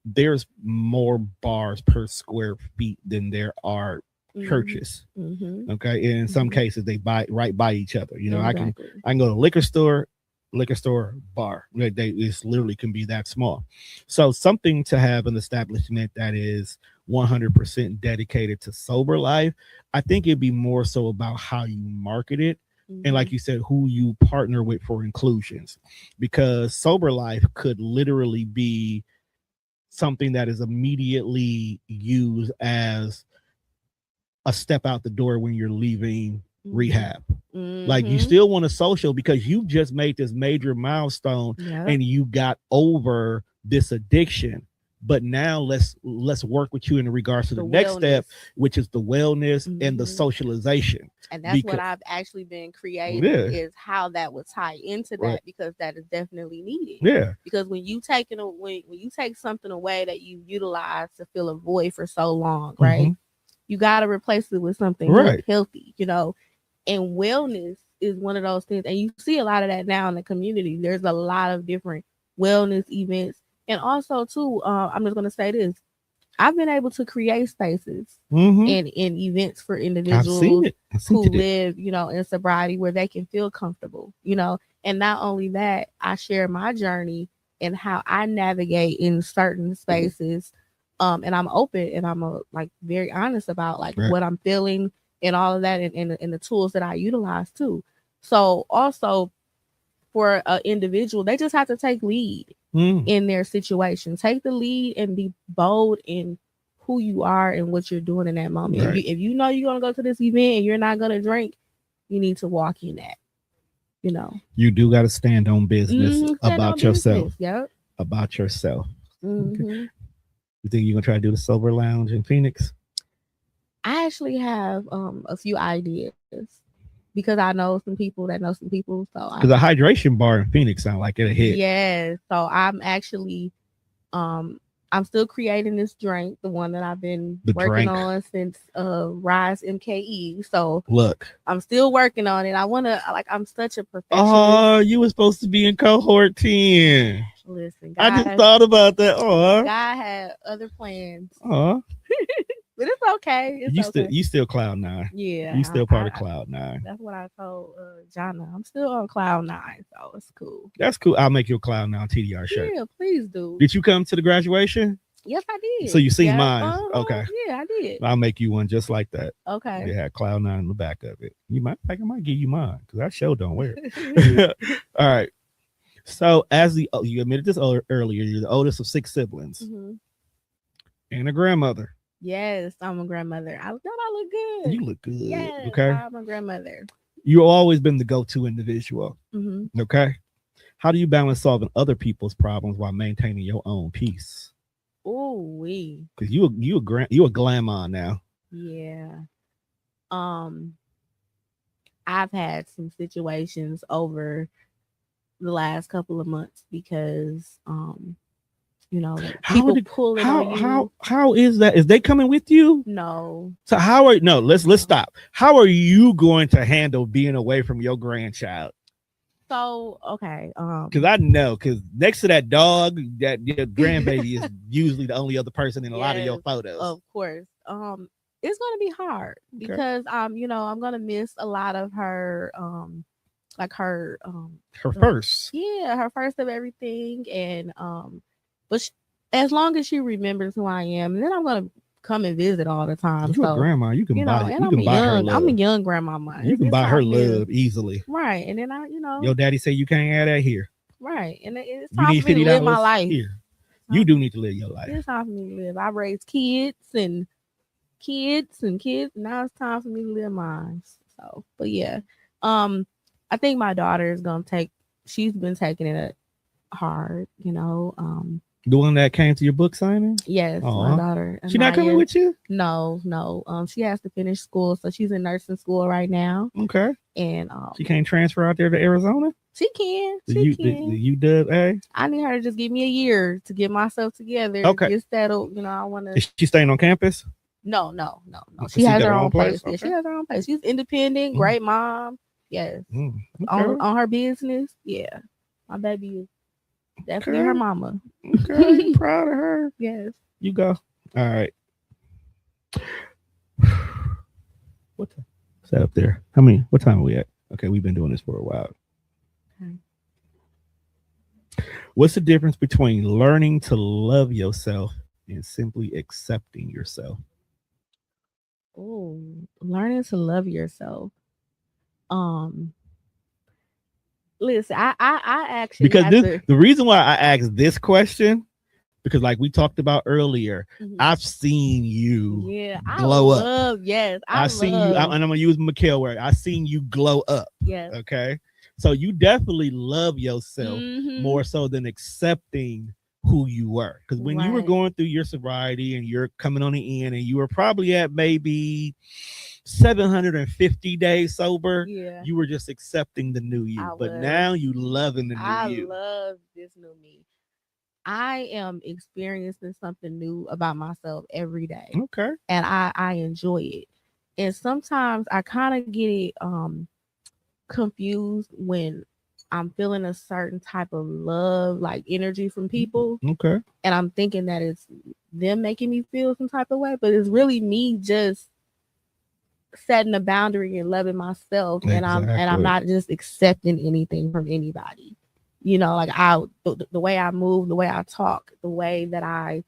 B: there's more bars per square feet than there are churches. Okay. And in some cases they buy right by each other. You know, I can go to liquor store, bar. It's literally can be that small. So something to have an establishment that is 100% dedicated to sober life, I think it'd be more so about how you market it. And like you said, who you partner with for inclusions, because sober life could literally be something that is immediately used as a step out the door when you're leaving rehab. Like you still want to social because you just made this major milestone and you got over this addiction. But now let's work with you in regards to the next step, which is the wellness and the socialization.
A: And that's what I've actually been creating is how that would tie into that, because that is definitely needed.
B: Yeah.
A: Because when you take when you take something away that you utilize to fill a void for so long, right? You got to replace it with something healthy, you know. And wellness is one of those things, and you see a lot of that now in the community. There's a lot of different wellness events. And also, too, I'm just going to say this. I've been able to create spaces and events for individuals who live, you know, in sobriety where they can feel comfortable, you know. And not only that, I share my journey and how I navigate in certain spaces. And I'm open and I'm like very honest about like what I'm feeling and all of that and the tools that I utilize, too. So also for an individual, they just have to take lead in their situation. Take the lead and be bold in who you are and what you're doing in that moment. If you know you're going to go to this event and you're not going to drink, you need to walk in that, you know.
B: You do got to stand on business about yourself.
A: Yep.
B: About yourself. Okay. You think you're going to try to do the sober lounge in Phoenix?
A: I actually have a few ideas. Because I know some people that know some people. So
B: because a hydration bar in Phoenix sound like it'll hit.
A: Yeah. So I'm actually I'm still creating this drink, the one that I've been working on since Rise MKE. So
B: look,
A: I'm still working on it. I wanna I'm such a perfectionist.
B: Oh, you were supposed to be in cohort 10.
A: Listen,
B: God, I just thought about that.
A: God had other plans. But it's okay.
B: You still Cloud 9.
A: Yeah.
B: You still part of Cloud 9.
A: That's what I told Jonna. I'm still on Cloud 9, so it's cool.
B: That's cool. I'll make you a Cloud 9 TDR shirt.
A: Yeah, please do.
B: Did you come to the graduation?
A: Yes, I did.
B: So you seen mine. Okay.
A: Yeah, I did.
B: I'll make you one just like that.
A: Okay.
B: They had Cloud 9 in the back of it. I might give you mine because that show don't wear it. All right. So as you admitted this earlier, you're the oldest of 6 siblings and a grandmother.
A: Yes, I'm a grandmother. Don't I look good?
B: You look good.
A: Yes,
B: okay.
A: I'm a grandmother.
B: You've always been the go-to individual. Okay. How do you balance solving other people's problems while maintaining your own peace?
A: Oh, we.
B: Because you a grandma now.
A: Yeah. Um, I've had some situations over the last couple of months because like
B: How
A: people
B: did
A: pulling on you.
B: how is that? Is they coming with you?
A: No,
B: So how are no? Let's
A: no.
B: stop. How are you going to handle being away from your grandchild?
A: So okay,
B: Because I know, because next to that dog, that your grandbaby is usually the only other person in a lot of your
A: yes,
B: photos.
A: of course. It's gonna be hard
B: Okay.
A: because I'm gonna miss a lot of her like her
B: Her
A: uh,
B: first.
A: yeah, her first of everything, and but as long as she remembers who I am, and then I'm gonna come and visit all the time.
B: You a
A: So
B: grandma.
A: and
B: You can buy her
A: I'm a
B: love.
A: young grandmama.
B: You can
A: It's
B: buy
A: time
B: her
A: for me to
B: love easily.
A: right, and then
B: Your daddy say you can't have that here.
A: right, and it's
B: You
A: time
B: need
A: for me to live my
B: $50
A: life.
B: here. You do need to live your life.
A: It's time for me to live. I raised kids. Now it's time for me to live mine. So, but yeah, um, I think my daughter is gonna take. She's been taking it hard,
B: The one that came to your book signing?
A: Yes, my
B: Oh,
A: daughter
B: she not coming
A: Anaya.
B: with you?
A: No, no. She has to finish school, so she's in nursing school right now,
B: Okay.
A: and
B: She can't transfer out there to Arizona?
A: she can.
B: The
A: She
B: U the
A: can.
B: UW?
A: I need her to just give me a year to get myself together,
B: Okay.
A: get settled. I want to.
B: Is she staying on campus?
A: No, no, no, no. She
B: She
A: has
B: got
A: her
B: her
A: own
B: own place?
A: place. Yeah, she
B: Okay.
A: has her own place. She's independent,
B: Mm,
A: great mom. Yes,
B: okay.
A: on her business. Yeah, my baby is definitely her
B: Okay.
A: mama.
B: Okay. Proud of her.
A: Yes.
B: You go. All right. What time? Is that up there? What time are we at? Okay, we've been doing this for a while.
A: Okay.
B: What's the difference between learning to love yourself and simply accepting yourself?
A: Oh, learning to love yourself. Um, Listen, I actually
B: Because
A: had to.
B: the reason why I asked this question, because like we talked about earlier,
A: Mhm.
B: I've seen you
A: Yeah, I
B: glow up.
A: love. Yes, I
B: I seen you, and
A: love.
B: I'm gonna use Mikhail word. I seen you glow up.
A: Yes.
B: Okay, so you definitely love yourself
A: Mm-hmm.
B: more so than accepting who you were. Because when you were
A: Right.
B: going through your sobriety and you're coming on the end, and you were probably at maybe 750 days sober,
A: Yeah,
B: you were just accepting the new you.
A: I
B: But
A: was.
B: now you loving the new
A: I
B: you.
A: love this new me. I am experiencing something new about myself every day,
B: Okay.
A: and I enjoy it. And sometimes I kind of get it confused when I'm feeling a certain type of love, like energy from people,
B: Okay.
A: and I'm thinking that it's them making me feel some type of way, but it's really me just setting a boundary and loving myself, and I'm
B: Exactly.
A: not just accepting anything from anybody. Like the way I move, the way I talk, the way that I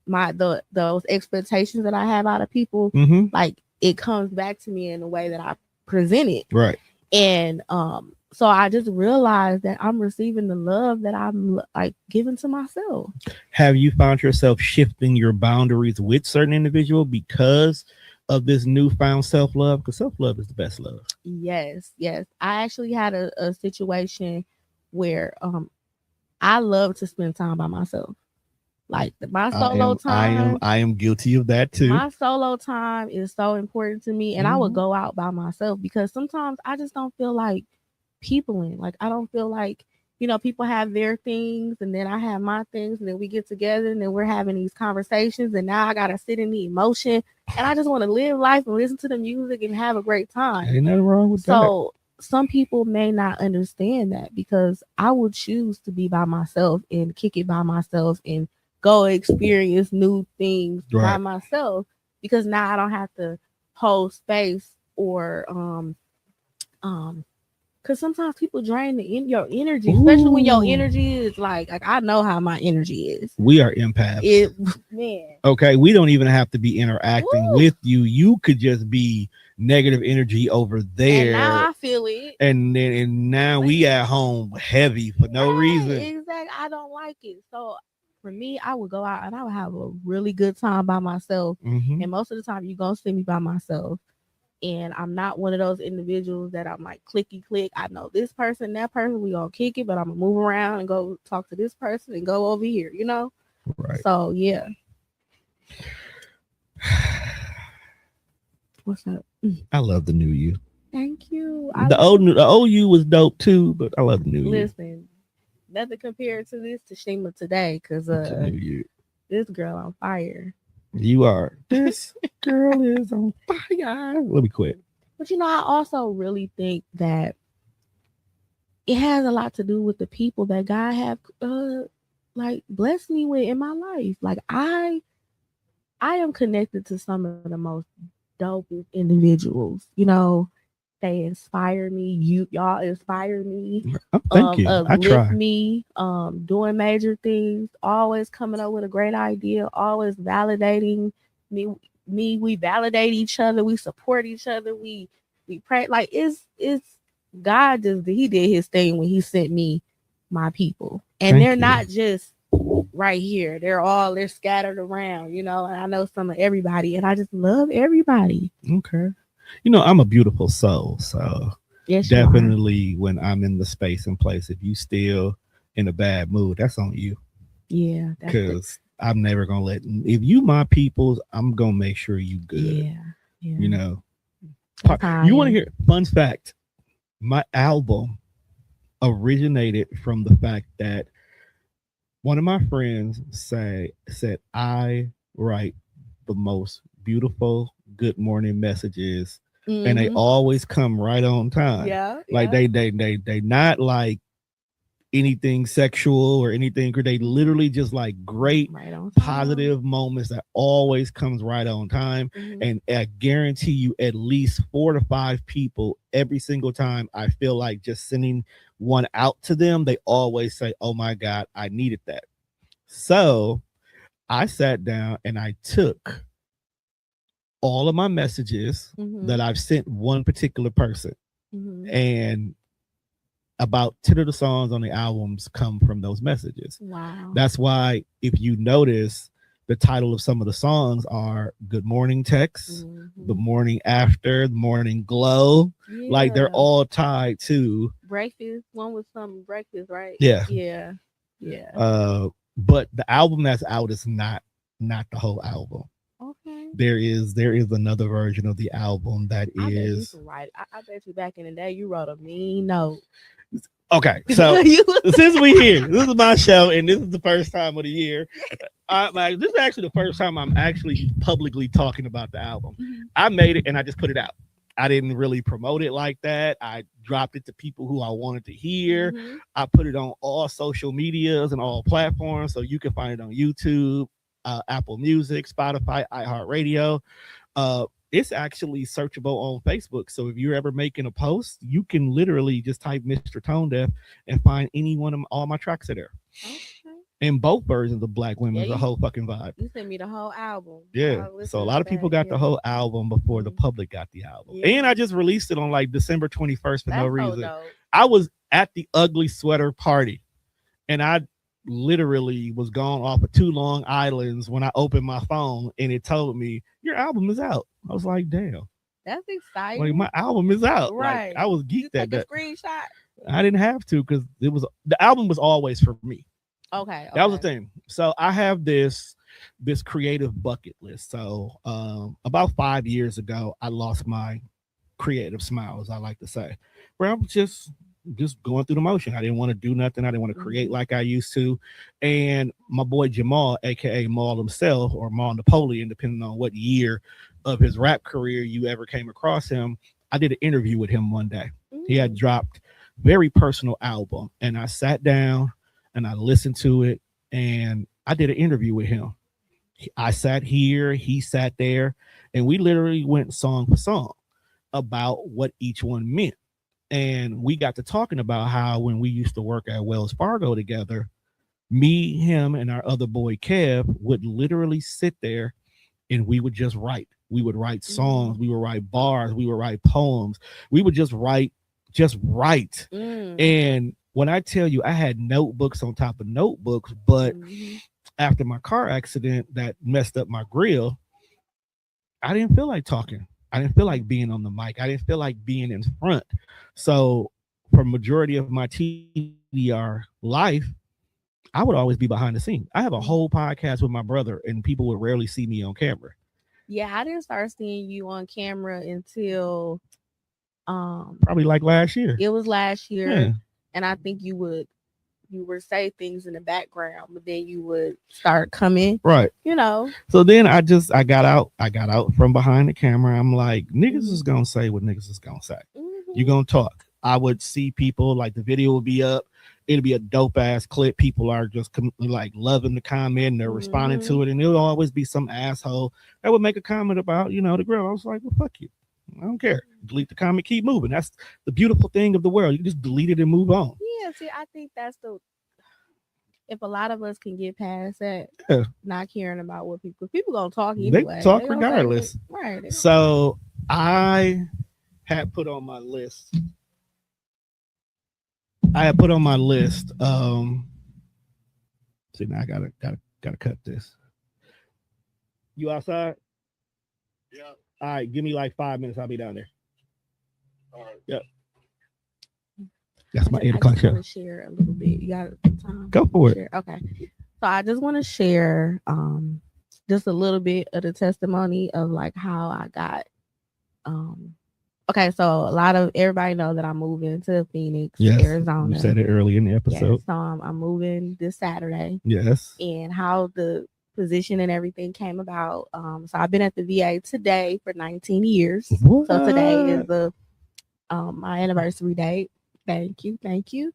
A: my those expectations that I have out of people,
B: Mm-hmm.
A: like it comes back to me in the way that I present it.
B: Right.
A: And so I just realized that I'm receiving the love that I'm like giving to myself.
B: Have you found yourself shifting your boundaries with certain individual because of this newfound self-love? Because self-love is the best love.
A: Yes, yes. I actually had a situation where I love to spend time by myself. Like my solo time,
B: I am guilty of that too.
A: my solo time is so important to me, and I would
B: Mhm.
A: go out by myself because sometimes I just don't feel like peopling. Like I don't feel like people have their things, and then I have my things, and then we get together, and then we're having these conversations, and now I gotta sit in the emotion, and I just want to live life and listen to the music and have a great time.
B: Ain't nothing wrong with that.
A: So some people may not understand that because I would choose to be by myself and kick it by myself and go experience new things by
B: Right.
A: myself because now I don't have to hold space or because sometimes people drain your energy, especially when your
B: Ooh.
A: energy is like I know how my energy is.
B: We are empaths.
A: It man.
B: Okay, we don't even have to be interacting
A: Woo.
B: with you. You could just be negative energy over there.
A: And now I feel it.
B: And now we at home heavy for no reason.
A: Exactly. I don't like it. So for me, I would go out and I would have a really good time by myself.
B: Mm-hmm.
A: And most of the time, you're gonna see me by myself. And I'm not one of those individuals that I'm like clicky click. I know this person, that person. We gonna kick it, but I'm gonna move around and go talk to this person and go over here.
B: Right.
A: So yeah. What's up?
B: I love the new you.
A: Thank you. I
B: The old you was dope too, but I love the new you.
A: listen. Nothing compared to this Tashima today, cause
B: It's a new you.
A: this girl on fire.
B: You are. This girl is on fire. Let me quit.
A: But I also really think that it has a lot to do with the people that God have like blessed me with in my life. Like I am connected to some of the most dopest individuals. They inspire me. Y'all inspire me.
B: Oh, thank you. I
A: Uplift
B: try.
A: me. Doing major things. Always coming up with a great idea. Always validating me. We validate each other. We support each other. We pray. Like it's God just he did his thing when he sent me my people, and
B: Thank
A: they're
B: you.
A: not just right here. They're scattered around. And I know some of everybody, and I just love everybody.
B: Okay. I'm a beautiful soul, so
A: Yes, you are.
B: definitely when I'm in the space and place, if you still in a bad mood, that's on you.
A: Yeah,
B: Because I'm never gonna if you my peoples, I'm gonna make sure you good.
A: yeah.
B: You know.
A: That's how I
B: You want to
A: am.
B: hear fun fact? My album originated from the fact that one of my friends said I write the most beautiful good morning messages, and they
A: Mhm.
B: always come right on time.
A: Yeah,
B: Like
A: yeah.
B: they not like anything sexual or anything. They literally just like great
A: Right on time.
B: positive moments that always comes right on time.
A: Mhm.
B: And I guarantee you at least 4 to 5 people every single time I feel like just sending one out to them, they always say, oh my God, I needed that. So I sat down and I took all of my messages that
A: Mhm.
B: I've sent one particular person,
A: Mhm.
B: and about 10 of the songs on the albums come from those messages.
A: Wow.
B: That's why if you notice, the title of some of the songs are Good Morning Text, The
A: Mhm.
B: Morning After, The Morning Glow. Like they're
A: Yeah.
B: all tied to
A: Breakfast. One with some breakfast, right?
B: yeah.
A: Yeah. Yeah.
B: But the album that's out is not the whole album.
A: Okay.
B: There is another version of the album that
A: I bet you
B: is
A: can write. I bet you back in the day you wrote a mean note.
B: okay. So
A: You-
B: since we here, this is my show, and this is the first time of the year. This is actually the first time I'm actually publicly talking about the album.
A: Mhm.
B: I made it and I just put it out. I didn't really promote it like that. I dropped it to people who I wanted to hear.
A: Mhm.
B: I put it on all social medias and all platforms, so you can find it on YouTube, Apple Music, Spotify, iHeartRadio. It's actually searchable on Facebook. So if you're ever making a post, you can literally just type Mr. Tone Deaf and find any one of all my tracks are there.
A: Okay.
B: And both versions of Black Women
A: Yeah,
B: is a whole fucking vibe.
A: you sent me the whole album.
B: Yeah.
A: I'll
B: So a
A: listen
B: lot
A: to
B: of people
A: that.
B: got
A: Yeah.
B: the whole album before the
A: Mhm.
B: public got the album.
A: Yeah.
B: And I just released it on like December 21st for no
A: That's so
B: reason.
A: dope.
B: I was at the ugly sweater party and I literally was gone off of 2 Long Islands when I opened my phone and it told me your album is out. I was like, damn.
A: That's
B: Like
A: exciting.
B: my album is out. Like
A: Right.
B: I was
A: Did you
B: geeked at
A: take a
B: that.
A: screenshot?
B: I didn't have to because the album was always for me.
A: Okay.
B: That was the thing. So I have this creative bucket list. So about 5 years ago, I lost my creative smile, as I like to say, where I was just going through the motion. I didn't want to do nothing. I didn't want to create like I used to. And my boy Jamal, aka Maul himself, or Maul Napoleon, depending on what year of his rap career you ever came across him, I did an interview with him one day. He had dropped very personal album, and I sat down and I listened to it, and I did an interview with him. I sat here, he sat there, and we literally went song for song about what each one meant. And we got to talking about how when we used to work at Wells Fargo together, me, him, and our other boy Kev would literally sit there and we would just write. We would write songs, we would write bars, we would write poems, we would just write. And when I tell you I had notebooks on top of notebooks, but after my car accident that messed up my grill, I didn't feel like talking. I didn't feel like being on the mic. I didn't feel like being in front. So for majority of my TDR life, I I would always be behind the scenes. I have a whole podcast with my brother, and people would rarely see me on camera.
A: Yeah, I didn't start seeing you on camera until
B: Probably like last year.
A: it was last year.
B: Yeah.
A: And I think you would say things in the background, but then you would start coming.
B: Right.
A: So
B: then I got out from behind the camera. I'm like, niggas is gonna say what niggas is gonna say. You're gonna talk. I would see people, like, the video would be up. It'll be a dope ass clip. People are just like loving the comment and they're responding to it. And it'll always be some asshole that would make a comment about, the girl. I was like, well, fuck you. I don't care. Delete the comment, keep moving. That's the beautiful thing of the world. You just delete it and move on.
A: Yeah, see, I think that's if a lot of us can get past that, not caring about what people gonna talk anyway.
B: They talk regardless.
A: Right.
B: So I had put on my list. See, now I gotta cut this. You outside?
C: Yeah.
B: All right, give me like 5 minutes. I'll be down there.
C: All right.
B: Yep. That's my 8 o'clock show.
A: I just want to share a little bit. You got time?
B: Go for it.
A: Okay. So I just want to share just a little bit of the testimony of like how I got okay, so a lot of everybody know that I'm moving to Phoenix, Arizona.
B: You said it early in the episode.
A: Yes, so I'm moving this Saturday.
B: Yes.
A: And how the position and everything came about. So I've been at the VA today for 19 years.
B: What?
A: So today is the my anniversary date. Thank you.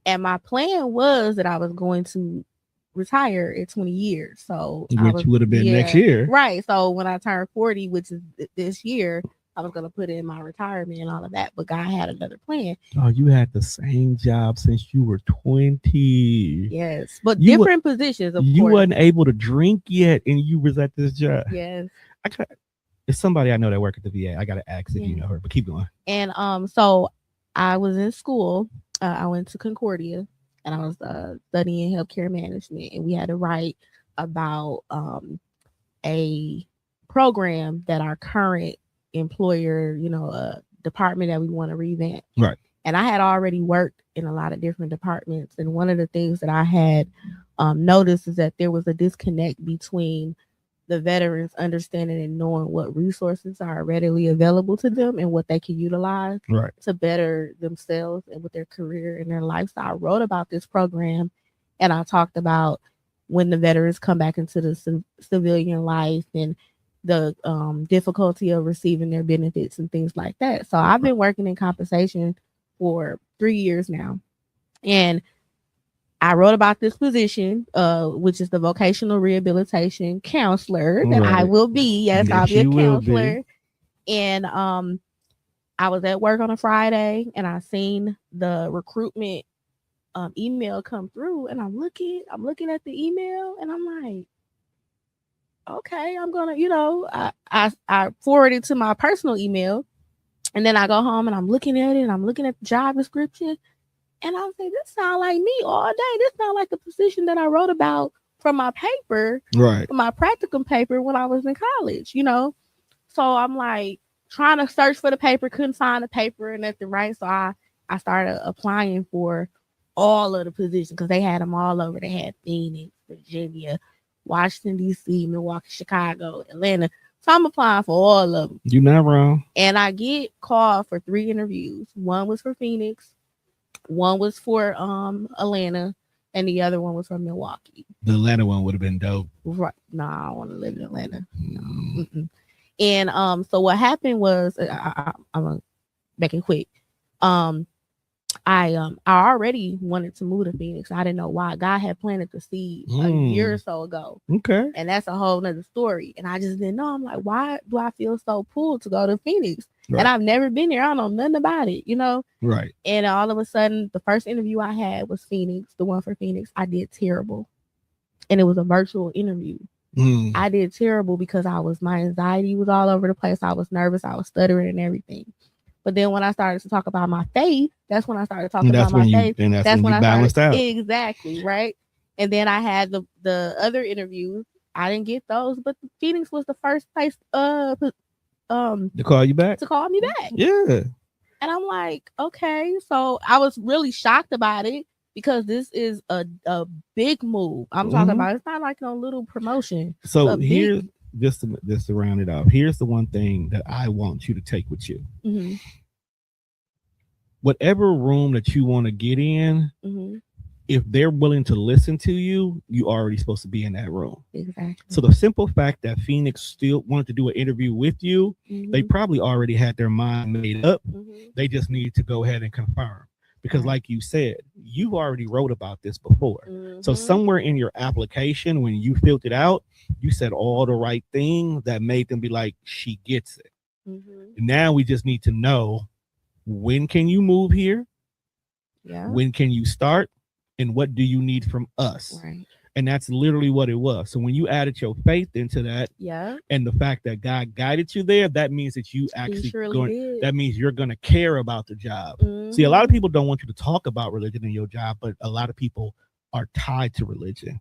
A: And my plan was that I was going to retire at 20 years. So
B: which would have been next year.
A: Right. So when I turned 40, which is this year, I was going to put in my retirement and all of that, but God had another plan.
B: Oh, you had the same job since you were 20.
A: Yes, but different positions, of course.
B: You wasn't able to drink yet, and you was at this job.
A: Yes.
B: It's somebody I know that work at the VA. I got to ask if you know her, but keep going.
A: And so I was in school. I went to Concordia, and I was studying healthcare management, and we had to write about a program that our current employer, department that we want to revamp.
B: Right.
A: And I had already worked in a lot of different departments. And one of the things that I had noticed is that there was a disconnect between the veterans understanding and knowing what resources are readily available to them and what they can utilize to better themselves and with their career and their lifestyle. I wrote about this program, and I talked about when the veterans come back into the civilian life and the difficulty of receiving their benefits and things like that. So I've been working in compensation for 3 years now. And I wrote about this position, which is the vocational rehabilitation counselor that I will be. Yes, I'll be a counselor. And I was at work on a Friday, and I seen the recruitment email come through, and I'm looking at the email, and I'm like, okay, I'm gonna, I forward it to my personal email, and then I go home and I'm looking at it, and I'm looking at the job description, and I say, this sounds like me all day. This sounds like the position that I wrote about from my paper, from my practicum paper when I was in college, So I'm like trying to search for the paper, couldn't find the paper and nothing, right? So I started applying for all of the positions because they had them all over. They had Phoenix, Virginia, Washington, D.C., Milwaukee, Chicago, Atlanta. So I'm applying for all of them.
B: You're not wrong.
A: And I get called for 3 interviews. One was for Phoenix, one was for Atlanta, and the other one was for Milwaukee.
B: The Atlanta one would have been dope.
A: Right. Nah, I want to live in Atlanta. No. And so what happened was, I'm going to make it quick. I already wanted to move to Phoenix. I didn't know why. God had planted the seed a year or so ago. Okay. And that's a whole nother story. And I just didn't know. I'm like, why do I feel so pulled to go to Phoenix? Right. And I've never been there. I don't know nothing about it, Right. And all of a sudden, the first interview I had was Phoenix, the one for Phoenix. I did terrible. And it was a virtual interview. I did terrible because my anxiety was all over the place. I was nervous. I was stuttering and everything. But then when I started to talk about my faith, that's when I started talking about my faith. That's when I balanced out. Exactly, right? And then I had the other interviews. I didn't get those, but Phoenix was the first place
B: to call you back.
A: To call me back.
B: Yeah.
A: And I'm like, okay. So I was really shocked about it. because this is a big move. I'm talking about, it's not like no little promotion.
B: So here's just to round it off. Here's the one thing that I want you to take with you.
A: Mm-hmm.
B: Whatever room that you want to get in, if they're willing to listen to you, you already supposed to be in that room.
A: Exactly.
B: So the simple fact that Phoenix still wanted to do an interview with you, they probably already had their mind made up. They just need to go ahead and confirm. Because like you said, you already wrote about this before. So somewhere in your application, when you filled it out, you said all the right things that made them be like, she gets it. Now we just need to know, when can you move here?
A: Yeah.
B: When can you start? And what do you need from us?
A: Right.
B: And that's literally what it was. So when you added your faith into that, and the fact that God guided you there, that means that you actually that means you're going to care about the job. See, a lot of people don't want you to talk about religion in your job, but a lot of people are tied to religion.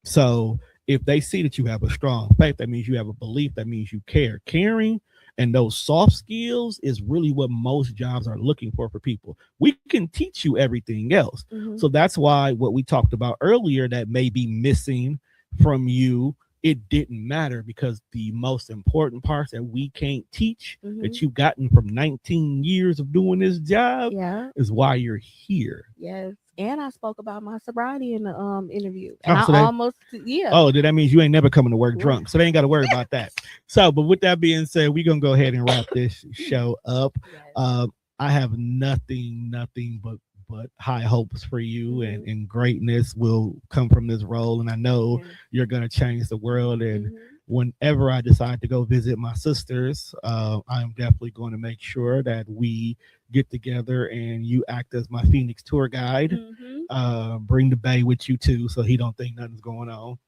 B: So if they see that you have a strong faith, that means you have a belief, that means you care. Caring and those soft skills is really what most jobs are looking for people. We can teach you everything else. So that's why what we talked about earlier that may be missing from you, it didn't matter, because the most important parts that we can't teach that you've gotten from 19 years of doing this job is why you're here.
A: Yes. And I spoke about my sobriety in the interview. And that
B: means you ain't never coming to work drunk. So they ain't got to worry about that. So, but with that being said, we're going to go ahead and wrap this show up. I have nothing but high hopes for you, and greatness will come from this role. And I know you're going to change the world. And whenever I decide to go visit my sisters, I'm definitely going to make sure that we get together and you act as my Phoenix tour guide. Bring the bae with you too, so he don't think nothing's going on.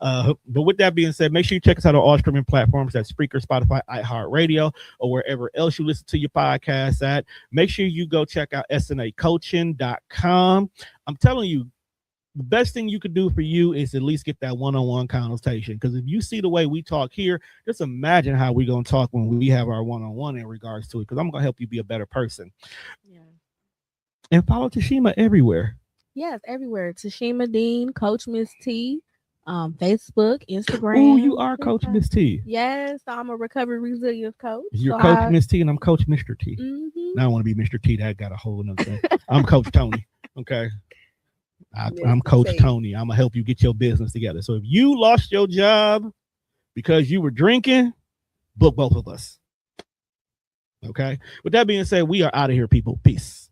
B: But with that being said, make sure you check us out on all streaming platforms, that's Spreaker, Spotify, iHeartRadio, or wherever else you listen to your podcasts at. Make sure you go check out snacoaching.com. I'm telling you, the best thing you could do for you is at least get that one-on-one consultation. Because if you see the way we talk here, just imagine how we're going to talk when we have our one-on-one in regards to it. Because I'm going to help you be a better person. And follow Tashima everywhere.
A: Yes, everywhere. Tashima Dean, Coach Miss T, Facebook, Instagram.
B: Oh, you are Coach Miss T.
A: Yes, I'm a recovery resilience coach.
B: You're Coach Miss T, and I'm Coach Mr. T. Now I want to be Mr. T. That got a whole another thing. I'm Coach Tony. Okay. I'm Coach Tony. I'm going to help you get your business together. So if you lost your job because you were drinking, book both of us. Okay. With that being said, we are out of here, people. Peace.